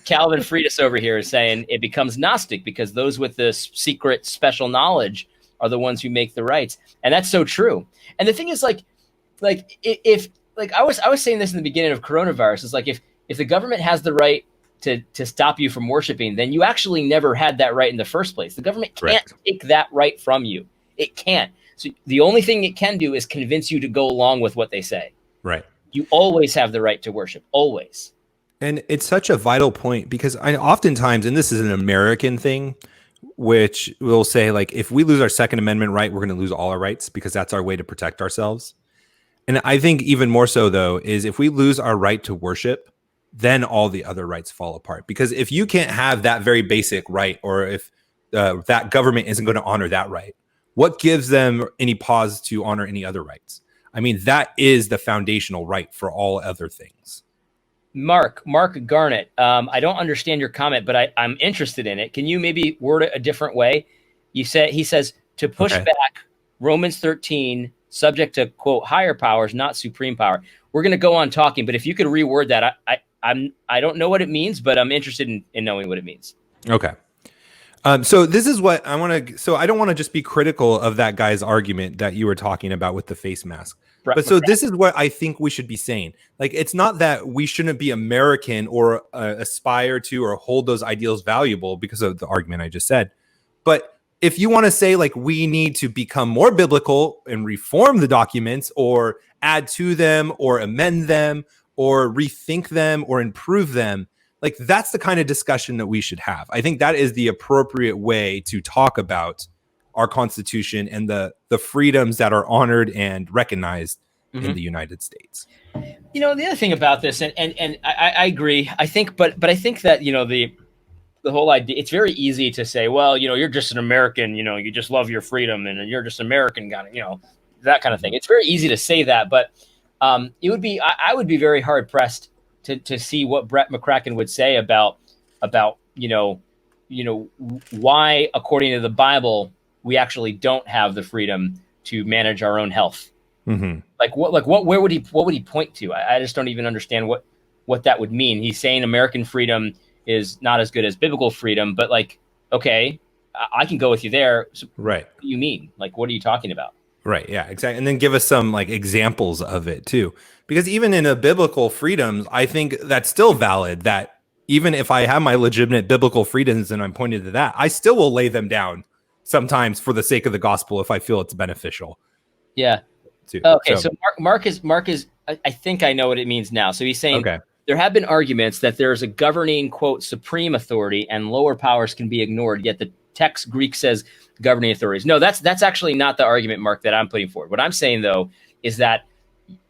Calvin Friedis over here is saying it becomes Gnostic because those with this secret special knowledge are the ones who make the rights. And that's so true. And the thing is if I was saying this in the beginning of coronavirus, is like if the government has the right to stop you from worshiping, then you actually never had that right in the first place. The government can't take that right from you. It can't. So the only thing it can do is convince you to go along with what they say. Right. You always have the right to worship. Always. And it's such a vital point because oftentimes, and this is an American thing, which will say like, if we lose our Second Amendment right, we're going to lose all our rights because that's our way to protect ourselves. And I think even more so, though, is if we lose our right to worship, then all the other rights fall apart. Because if you can't have that very basic right, or if that government isn't going to honor that right, what gives them any pause to honor any other rights? I mean, that is the foundational right for all other things. Mark Garnett, I don't understand your comment, but I'm interested in it. Can you maybe word it a different way? He says to push back Romans 13, subject to quote higher powers, not supreme power. We're going to go on talking, but if you could reword that, I don't know what it means, but I'm interested in knowing what it means. Okay. So this is what I want to. So I don't want to just be critical of that guy's argument that you were talking about with the face mask. But so this is what I think we should be saying. Like, it's not that we shouldn't be American or aspire to or hold those ideals valuable because of the argument I just said. But if you want to say like we need to become more biblical and reform the documents or add to them or amend them or rethink them or improve them, like that's the kind of discussion that we should have. I think that is the appropriate way to talk about our Constitution and the freedoms that are honored and recognized in the United States. You know, the other thing about this, and I agree. I think, but I think that, you know, the whole idea, it's very easy to say, well, you know, you're just an American, you know, you just love your freedom and you're just American, you know, that kind of thing. It's very easy to say that, but it would be, I would be very hard pressed to see what Brett McCracken would say about, you know, why, according to the Bible, we actually don't have the freedom to manage our own health. Where would he point to? I just don't even understand what that would mean. He's saying American freedom is not as good as biblical freedom, but like, okay, I can go with you there. So right. What do you mean? Like, what are you talking about? Right. Yeah, exactly. And then give us some like examples of it too, because even in a biblical freedoms, I think that's still valid, that even if I have my legitimate biblical freedoms and I'm pointed to that, I still will lay them down sometimes for the sake of the gospel if I feel it's beneficial. Yeah. Too. Okay. So Mark is, I think I know what it means now. So he's saying, okay, there have been arguments that there's a governing, quote, supreme authority and lower powers can be ignored, yet the text Greek says governing authorities. No, that's actually not the argument, Mark, that I'm putting forward. What I'm saying, though, is that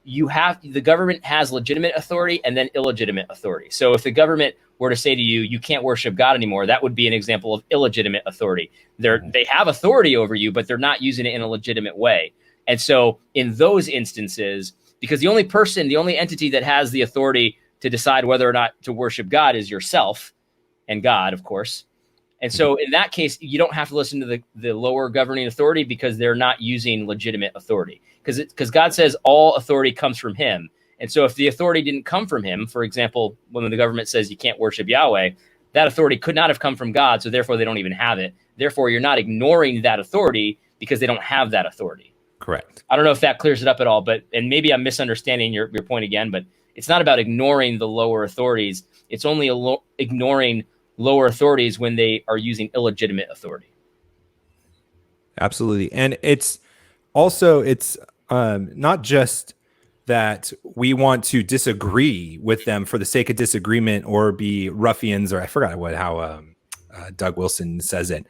the government has legitimate authority and then illegitimate authority. So if the government were to say to you, you can't worship God anymore, that would be an example of illegitimate authority. They have authority over you, but they're not using it in a legitimate way. And so in those instances, because the only entity that has the authority to decide whether or not to worship God is yourself and God, of course. And so in that case, you don't have to listen to the lower governing authority because they're not using legitimate authority. Because God says all authority comes from him. And so if the authority didn't come from him, for example, when the government says you can't worship Yahweh, that authority could not have come from God. So therefore, they don't even have it. Therefore, you're not ignoring that authority because they don't have that authority. Correct. I don't know if that clears it up at all, and maybe I'm misunderstanding your point again, but it's not about ignoring the lower authorities. It's only ignoring lower authorities when they are using illegitimate authority. Absolutely. And it's also, not just that we want to disagree with them for the sake of disagreement or be ruffians, or I forgot how Doug Wilson says it,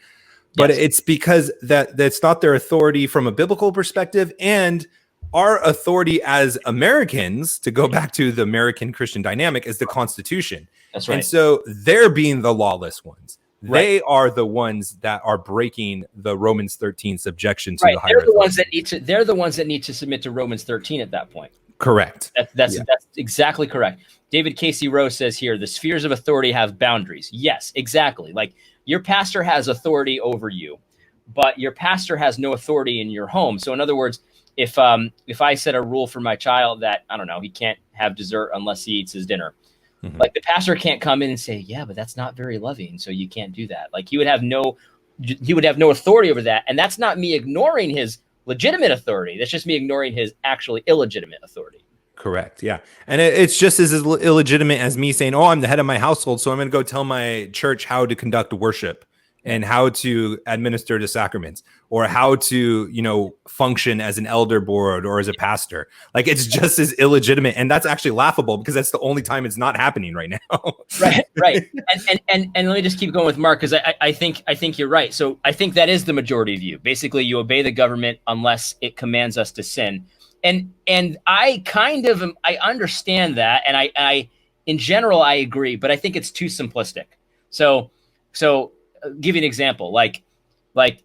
but yes, it's because that's not their authority from a biblical perspective, and our authority as Americans, to go back to the American Christian dynamic, is the Constitution. That's right. And so they're being the lawless ones. Right. They are the ones that are breaking the Romans 13 subjection to the higher authority. They're the ones that need to submit to Romans 13 at that point. Correct. That's exactly correct. David Casey Rose says here, the spheres of authority have boundaries. Yes, exactly. Like your pastor has authority over you, but your pastor has no authority in your home. So in other words, if I set a rule for my child that, I don't know, he can't have dessert unless he eats his dinner, like the pastor can't come in and say, yeah, but that's not very loving, so you can't do that. Like he would have no authority over that. And that's not me ignoring his legitimate authority. That's just me ignoring his actually illegitimate authority. Correct. Yeah. And it's just as illegitimate as me saying, oh, I'm the head of my household, so I'm going to go tell my church how to conduct worship and how to administer the sacraments, or how to, function as an elder board or as a pastor. Like it's just as illegitimate. And that's actually laughable because that's the only time it's not happening right now. Right. And let me just keep going with Mark, because I think you're right. So I think that is the majority view. Basically, you obey the government unless it commands us to sin. And I I understand that. And I in general, I agree, but I think it's too simplistic. So give you an example, like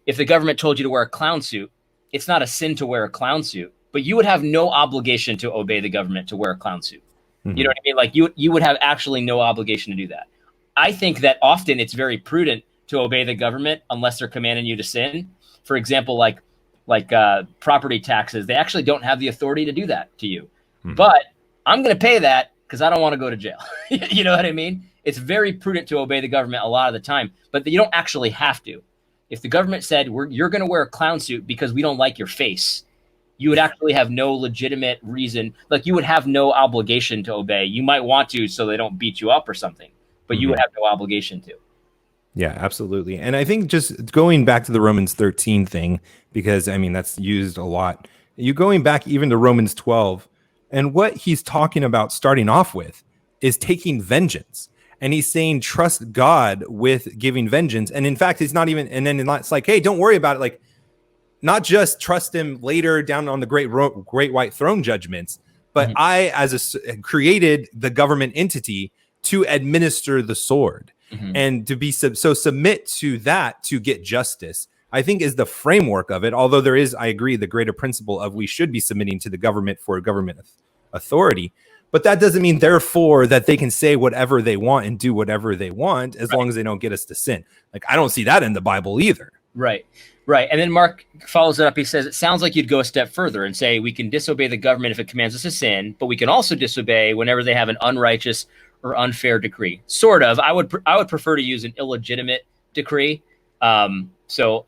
if the government told you to wear a clown suit, it's not a sin to wear a clown suit, but you would have no obligation to obey the government to wear a clown suit. You know what I mean? Like you would have actually no obligation to do that. I think that often it's very prudent to obey the government unless they're commanding you to sin. For example, like property taxes, they actually don't have the authority to do that to you. But I'm going to pay that because I don't want to go to jail. You know what I mean? It's very prudent to obey the government a lot of the time, but you don't actually have to. If the government said, you're going to wear a clown suit because we don't like your face, you would actually have no legitimate reason. Like you would have no obligation to obey. You might want to so they don't beat you up or something, but you would have no obligation to. Yeah, absolutely. And I think just going back to the Romans 13 thing, because I mean, that's used a lot. You going back even to Romans 12, and what he's talking about starting off with is taking vengeance. And he's saying, trust God with giving vengeance. And in fact, it's not even, and then it's like, hey, don't worry about it. Like, not just trust him later down on the great white throne judgments, but I, as created the government entity to administer the sword and to be submit to that to get justice, I think is the framework of it. Although there is, I agree, the greater principle of we should be submitting to the government for government authority. But that doesn't mean, therefore, that they can say whatever they want and do whatever they want as long as they don't get us to sin. Like, I don't see that in the Bible either. Right. And then Mark follows it up. He says, it sounds like you'd go a step further and say we can disobey the government if it commands us to sin, but we can also disobey whenever they have an unrighteous or unfair decree. Sort of. I would prefer to use an illegitimate decree. So,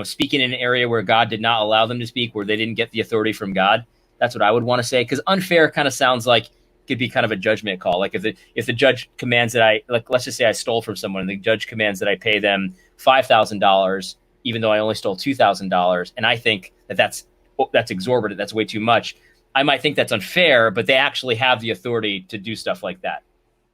speaking in an area where God did not allow them to speak, where they didn't get the authority from God, that's what I would want to say. Because unfair kind of sounds like it could be kind of a judgment call. Like if the judge commands that let's just say I stole from someone, and the judge commands that I pay them $5,000, even though I only stole $2,000, and I think that's exorbitant. That's way too much. I might think that's unfair, but they actually have the authority to do stuff like that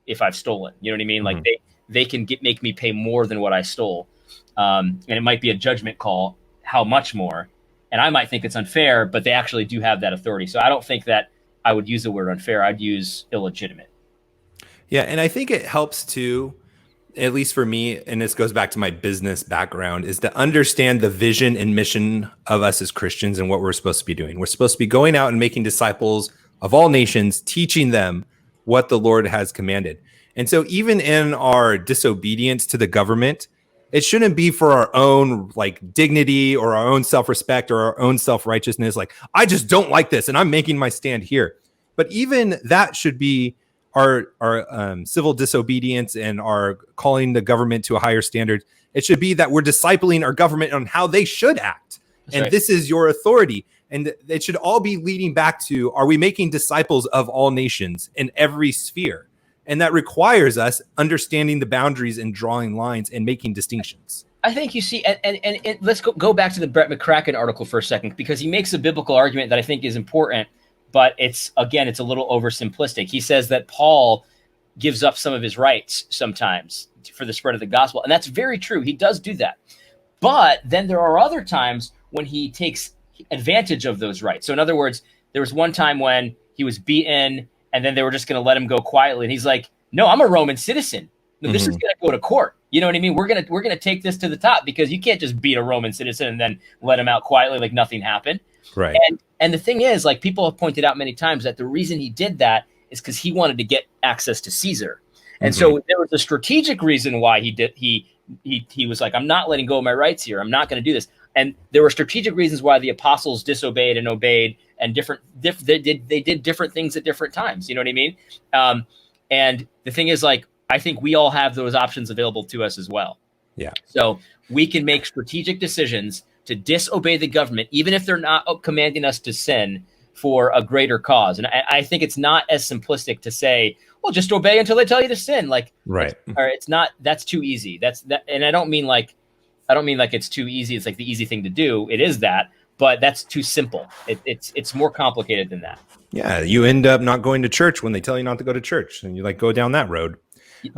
if I've stolen. You know what I mean? Like they can make me pay more than what I stole. And it might be a judgment call, how much more. And I might think it's unfair, but they actually do have that authority. So I don't think that I would use the word unfair. I'd use illegitimate. Yeah. And I think it helps too, at least for me, and this goes back to my business background, is to understand the vision and mission of us as Christians and what we're supposed to be doing. We're supposed to be going out and making disciples of all nations, teaching them what the Lord has commanded. And so even in our disobedience to the government, it shouldn't be for our own dignity or our own self-respect or our own self-righteousness. Like, I just don't like this and I'm making my stand here. But even that should be our civil disobedience and our calling the government to a higher standard. It should be that we're discipling our government on how they should act. That's and right. This is your authority. And it should all be leading back to, are we making disciples of all nations in every sphere? And that requires us understanding the boundaries and drawing lines and making distinctions. I think you see, and let's go back to the Brett McCracken article for a second, because he makes a biblical argument that I think is important, but it's a little oversimplistic. He says that Paul gives up some of his rights sometimes for the spread of the gospel. And that's very true. He does do that. But then there are other times when he takes advantage of those rights. So in other words, there was one time when he was beaten and then they were just going to let him go quietly. And he's like, no, I'm a Roman citizen. No, this is going to go to court. You know what I mean? We're going to take this to the top, because you can't just beat a Roman citizen and then let him out quietly like nothing happened. Right. And the thing is, people have pointed out many times that the reason he did that is because he wanted to get access to Caesar. And so there was a strategic reason why he was like, I'm not letting go of my rights here. I'm not going to do this. And there were strategic reasons why the apostles disobeyed and obeyed, and they did different things at different times. You know what I mean? And the thing is, I think we all have those options available to us as well. Yeah. So we can make strategic decisions to disobey the government, even if they're not commanding us to sin, for a greater cause. And I think it's not as simplistic to say, well, just obey until they tell you to sin. Right. Or it's not. That's too easy. And I don't mean like it's too easy. It's like the easy thing to do. It is that, but that's too simple. It's more complicated than that. Yeah, you end up not going to church when they tell you not to go to church, and you go down that road.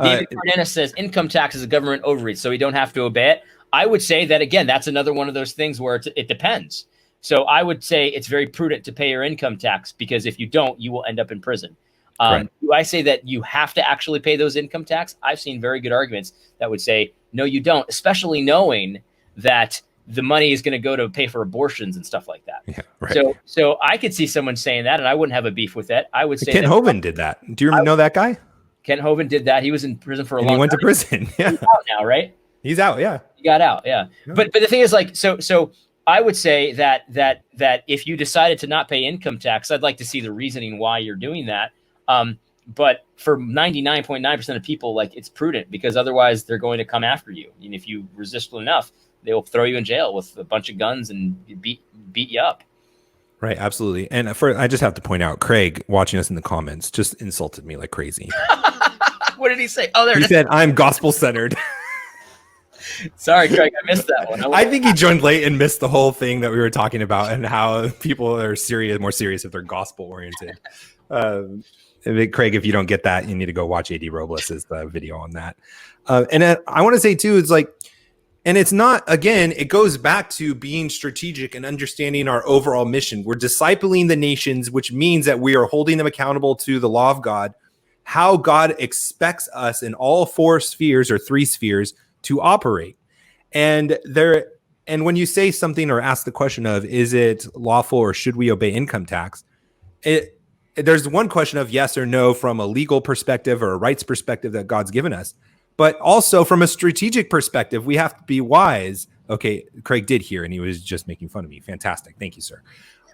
David Cardenas says income tax is a government overreach, so we don't have to obey it. I would say that, again, that's another one of those things where it depends. So I would say it's very prudent to pay your income tax, because if you don't, you will end up in prison. Right. Do I say that you have to actually pay those income tax? I've seen very good arguments that would say, no, you don't, especially knowing that the money is going to go to pay for abortions and stuff like that. Yeah, right. So I could see someone saying that, and I wouldn't have a beef with that. I would say Kent Hovind did that. Do you know that guy? Kent Hovind did that. He was in prison for a long time. He went to prison. Yeah. He's out now, right? He's out. Yeah. He got out. Yeah. But the thing is, so I would say that if you decided to not pay income tax, I'd like to see the reasoning why you're doing that. But for 99.9% of people, it's prudent, because otherwise they're going to come after you. And if you resist enough, they'll throw you in jail with a bunch of guns and beat you up. Right. Absolutely. And I just have to point out, Craig, watching us in the comments, just insulted me like crazy. What did he say? Oh, there he said, I'm gospel centered. Sorry, Craig, I missed that one. I think he joined late and missed the whole thing that we were talking about, and how people are more serious if they're gospel oriented. Craig, if you don't get that, you need to go watch AD Robles' video on that. And I want to say too, it's And it's not, again, it goes back to being strategic and understanding our overall mission. We're discipling the nations, which means that we are holding them accountable to the law of God, how God expects us in all 4 spheres or 3 spheres to operate. And when you say something or ask the question of, is it lawful or should we obey income tax? There's one question of yes or no from a legal perspective or a rights perspective that God's given us. But also from a strategic perspective, we have to be wise. Okay, Craig did hear, and he was just making fun of me. Fantastic. Thank you, sir.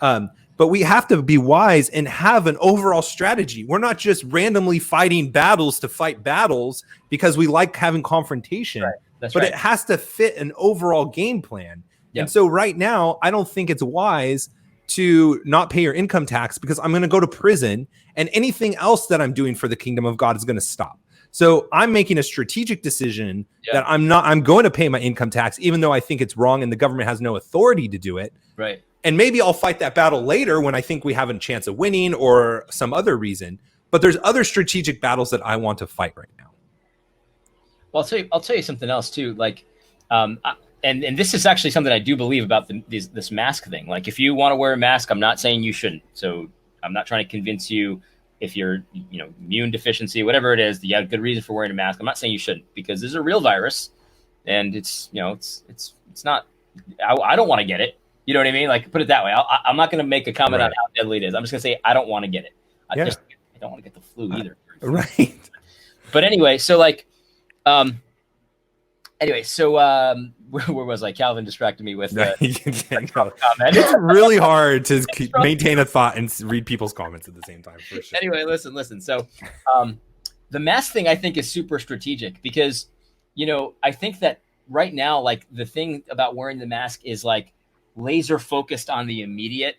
But we have to be wise and have an overall strategy. We're not just randomly fighting battles to fight battles because we like having confrontation. Right. That's but right. It has to fit an overall game plan. Yep. And so right now, I don't think it's wise to not pay your income tax because I'm going to go to prison, and anything else that I'm doing for the kingdom of God is going to stop. So I'm making a strategic decision that I'm going to pay my income tax, even though I think it's wrong and the government has no authority to do it. Right. And maybe I'll fight that battle later when I think we have a chance of winning or some other reason. But there's other strategic battles that I want to fight right now. Well, I'll tell you something else too. Like, and this is actually something I do believe about this mask thing. Like, if you want to wear a mask, I'm not saying you shouldn't. So I'm not trying to convince you. If you're, immune deficiency, whatever it is, you have good reason for wearing a mask. I'm not saying you shouldn't, because this is a real virus, and it's not. I don't want to get it. You know what I mean? Like, put it that way. I'm not going to make a comment on how deadly it is. I'm just going to say I don't want to get it. I don't want to get the flu either. Right. But anyway, so like, where was I? Calvin distracted me with comment. It's really hard to maintain a thought and read people's comments at the same time. For sure. Anyway, listen. So the mask thing, I think, is super strategic because, I think that right now, like, the thing about wearing the mask is like laser focused on the immediate,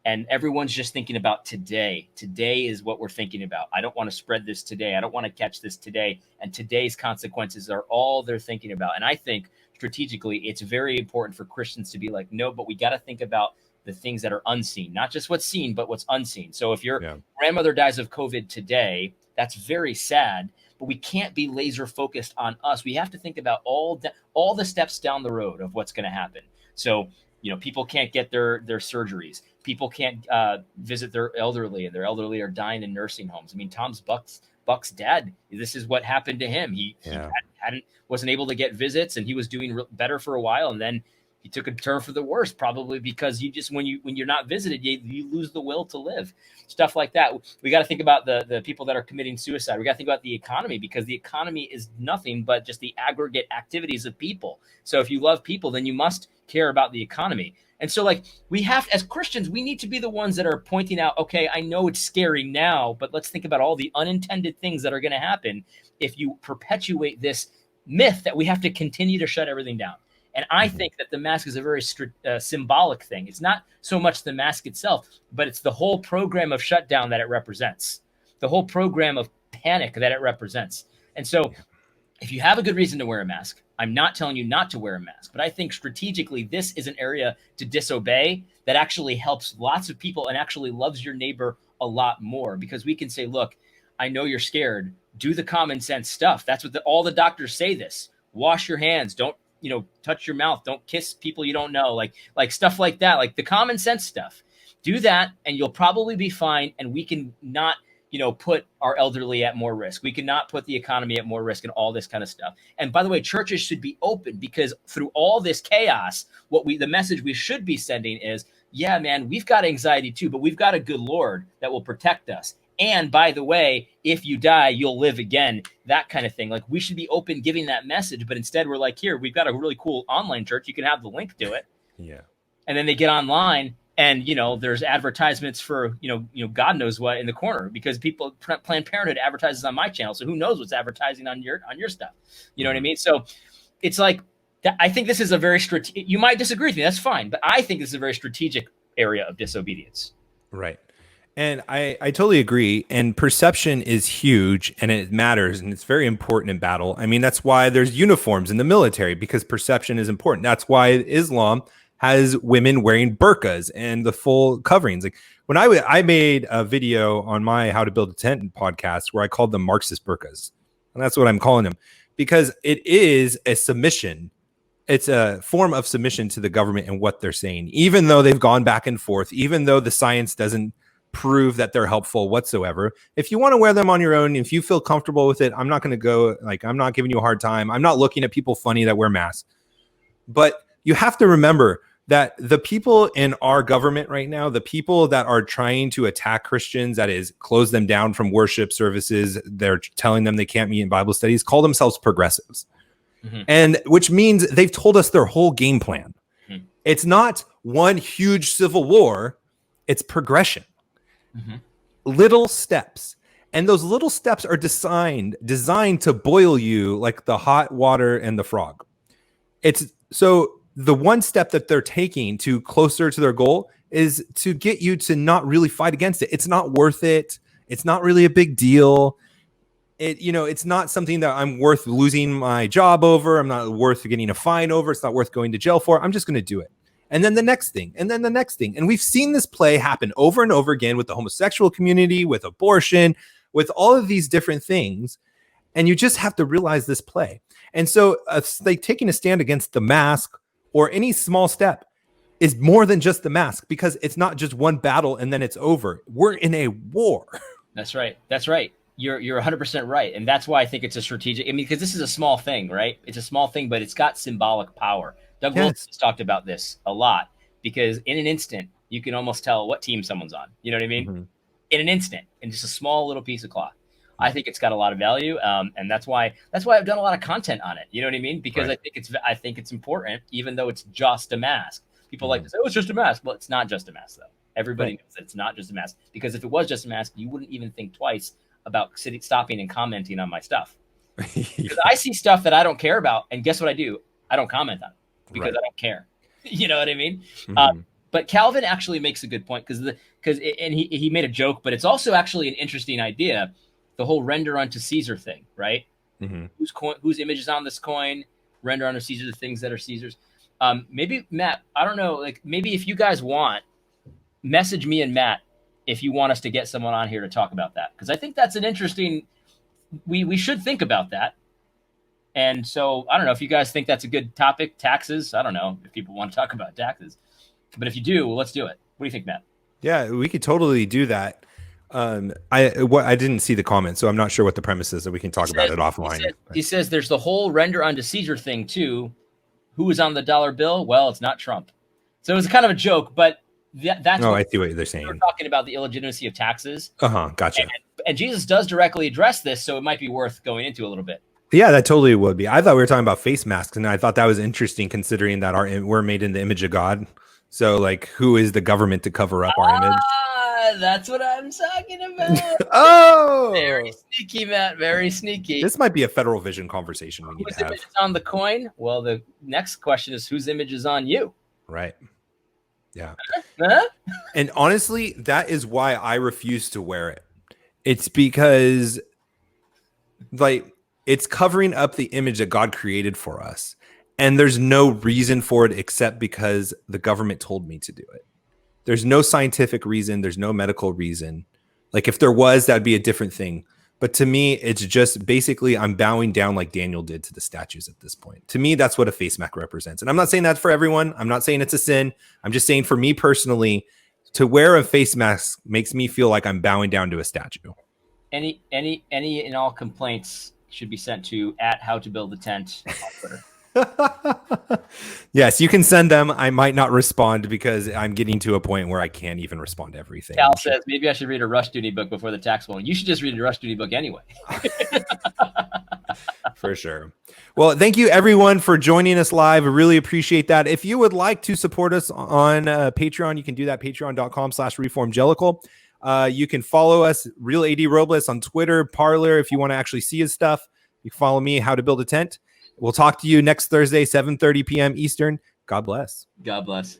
and everyone's just thinking about today. Today is what we're thinking about. I don't want to spread this today. I don't want to catch this today. And today's consequences are all they're thinking about. And I think strategically, it's very important for Christians to be like, no, but we got to think about the things that are unseen, not just what's seen, but what's unseen. So if your grandmother dies of COVID today, that's very sad, but we can't be laser focused on us. We have to think about all the steps down the road of what's going to happen. So, people can't get their surgeries. People can't visit their elderly, and their elderly are dying in nursing homes. I mean, Buck's dad, this is what happened to him. He wasn't able to get visits, and he was doing better for a while, and then he took a turn for the worse, probably because you just when you're not visited, you lose the will to live. Stuff like that. We got to think about the people that are committing suicide. We got to think about the economy, because the economy is nothing but just the aggregate activities of people. So if you love people, then you must care about the economy. And so, like, we have, as Christians, we need to be the ones that are pointing out, okay, I know it's scary now, but let's think about all the unintended things that are going to happen if you perpetuate this myth that we have to continue to shut everything down. And I think that the mask is a very symbolic thing. It's not so much the mask itself, but it's the whole program of shutdown that it represents, the whole program of panic that it represents. And so if you have a good reason to wear a mask, I'm not telling you not to wear a mask, but I think strategically this is an area to disobey that actually helps lots of people and actually loves your neighbor a lot more, because we can say, look, I know you're scared. Do the common sense stuff. That's what all the doctors say this. Wash your hands. Don't, touch your mouth. Don't kiss people you don't know. Like stuff like that, like the common sense stuff. Do that and you'll probably be fine. And we can not, put our elderly at more risk. We cannot put the economy at more risk and all this kind of stuff. And by the way, churches should be open, because through all this chaos, the message we should be sending is, yeah, man, we've got anxiety too, but we've got a good Lord that will protect us. And by the way, if you die, you'll live again, that kind of thing. Like, we should be open giving that message, but instead we're like, here, we've got a really cool online church. You can have the link to it. Yeah. And then they get online and, there's advertisements for, God knows what in the corner, because Planned Parenthood advertises on my channel. So who knows what's advertising on your stuff? You know what I mean? So it's like, I think this is a very you might disagree with me. That's fine. But I think this is a very strategic area of disobedience. Right. And I totally agree. And perception is huge, and it matters, and it's very important in battle. I mean, that's why there's uniforms in the military, because perception is important. That's why Islam has women wearing burqas and the full coverings. Like, when I made a video on my How to Build a Tent podcast where I called them Marxist burqas, and that's what I'm calling them, because it is a submission. it's a form of submission to the government and what they're saying, even though they've gone back and forth, even though the science doesn't prove that they're helpful whatsoever. If you want to wear them on your own, if you feel comfortable with it, I'm not going to go, like, I'm not giving you a hard time. I'm not looking at people funny that wear masks. But you have to remember that the people in our government right now, the people that are trying to attack Christians, that is, close them down from worship services, they're telling them they can't meet in Bible studies, call themselves progressives. And which means they've told us their whole game plan. It's not one huge civil war, it's progression. Little steps. And those little steps are designed to boil you like the hot water and the frog. It's so the one step that they're taking to closer to their goal is to get you to not really fight against it. It's not worth it. It's not really a big deal. It's not something that I'm worth losing my job over. I'm not worth getting a fine over. It's not worth going to jail for. I'm just going to do it. And then the next thing, and then the next thing. And we've seen this play happen over and over again with the homosexual community, with abortion, with all of these different things. And you just have to realize this play. And so like taking a stand against the mask or any small step is more than just the mask, because it's not just one battle and then it's over. We're in a war. That's right. That's right. You're 100% right. And that's why I think it's a strategic, because this is a small thing, right? It's a small thing, but it's got symbolic power. Doug Wilson has talked about this a lot, because in an instant, you can almost tell what team someone's on. You know what I mean? In an instant, in just a small little piece of cloth. I think it's got a lot of value, and that's why I've done a lot of content on it. You know what I mean? Because I think it's important, even though it's just a mask. People like to say, "Oh, it's just a mask." Well, it's not just a mask, though. Everybody knows that it's not just a mask. Because if it was just a mask, you wouldn't even think twice about stopping and commenting on my stuff. Because I see stuff that I don't care about, and guess what I do? I don't comment on it because I don't care. You know what I mean? But Calvin actually makes a good point, because he made a joke, but it's also actually an interesting idea. The whole render unto Caesar thing, right? Whose image is on this coin? Render unto Caesar the things that are Caesar's. Maybe Matt, I don't know. Like, maybe if you guys want, message me and Matt if you want us to get someone on here to talk about that, because I think that's an interesting. We should think about that. And so I don't know if you guys think that's a good topic. Taxes. I don't know if people want to talk about taxes, but if you do, well, let's do it. What do you think, Matt? Yeah, we could totally do that. I didn't see the comment, so I'm not sure what the premise is, that we can talk about it offline. He says there's the whole render unto Caesar thing too. Who is on the dollar bill? Well, it's not Trump. So it was kind of a joke, but that's. I see what they're saying. We're talking about the illegitimacy of taxes. Gotcha. And Jesus does directly address this, so it might be worth going into a little bit. Yeah, that totally would be. I thought we were talking about face masks, and I thought that was interesting, considering that we're made in the image of God. So, like, who is the government to cover up our image? That's what I'm talking about. Oh, very sneaky, Matt. Very sneaky. This might be a Federal Vision conversation we need to have. Whose image is on the coin? Well, the next question is, whose image is on you? Right. Yeah. And honestly, that is why I refuse to wear it. It's because, like, it's covering up the image that God created for us. And there's no reason for it except because the government told me to do it. There's no scientific reason. There's no medical reason. Like, if there was, that'd be a different thing. But to me, it's just basically I'm bowing down like Daniel did to the statues at this point. To me, that's what a face mask represents. And I'm not saying that for everyone. I'm not saying it's a sin. I'm just saying for me personally, to wear a face mask makes me feel like I'm bowing down to a statue. Any and all complaints should be sent to @howtobuildatent on Twitter. Yes, you can send them. I might not respond because I'm getting to a point where I can't even respond to everything. Cal says maybe I should read a Rushdoony book before the tax one. You should just read a Rushdoony book anyway. For sure. Well, thank you everyone for joining us live. I really appreciate that. If you would like to support us on Patreon, you can do that. Patreon.com/Reformgelical. You can follow us, Real AD Robles, on Twitter, Parler. If you want to actually see his stuff, you can follow me, How to Build a Tent. We'll talk to you next Thursday, 7:30 p.m. Eastern. God bless. God bless.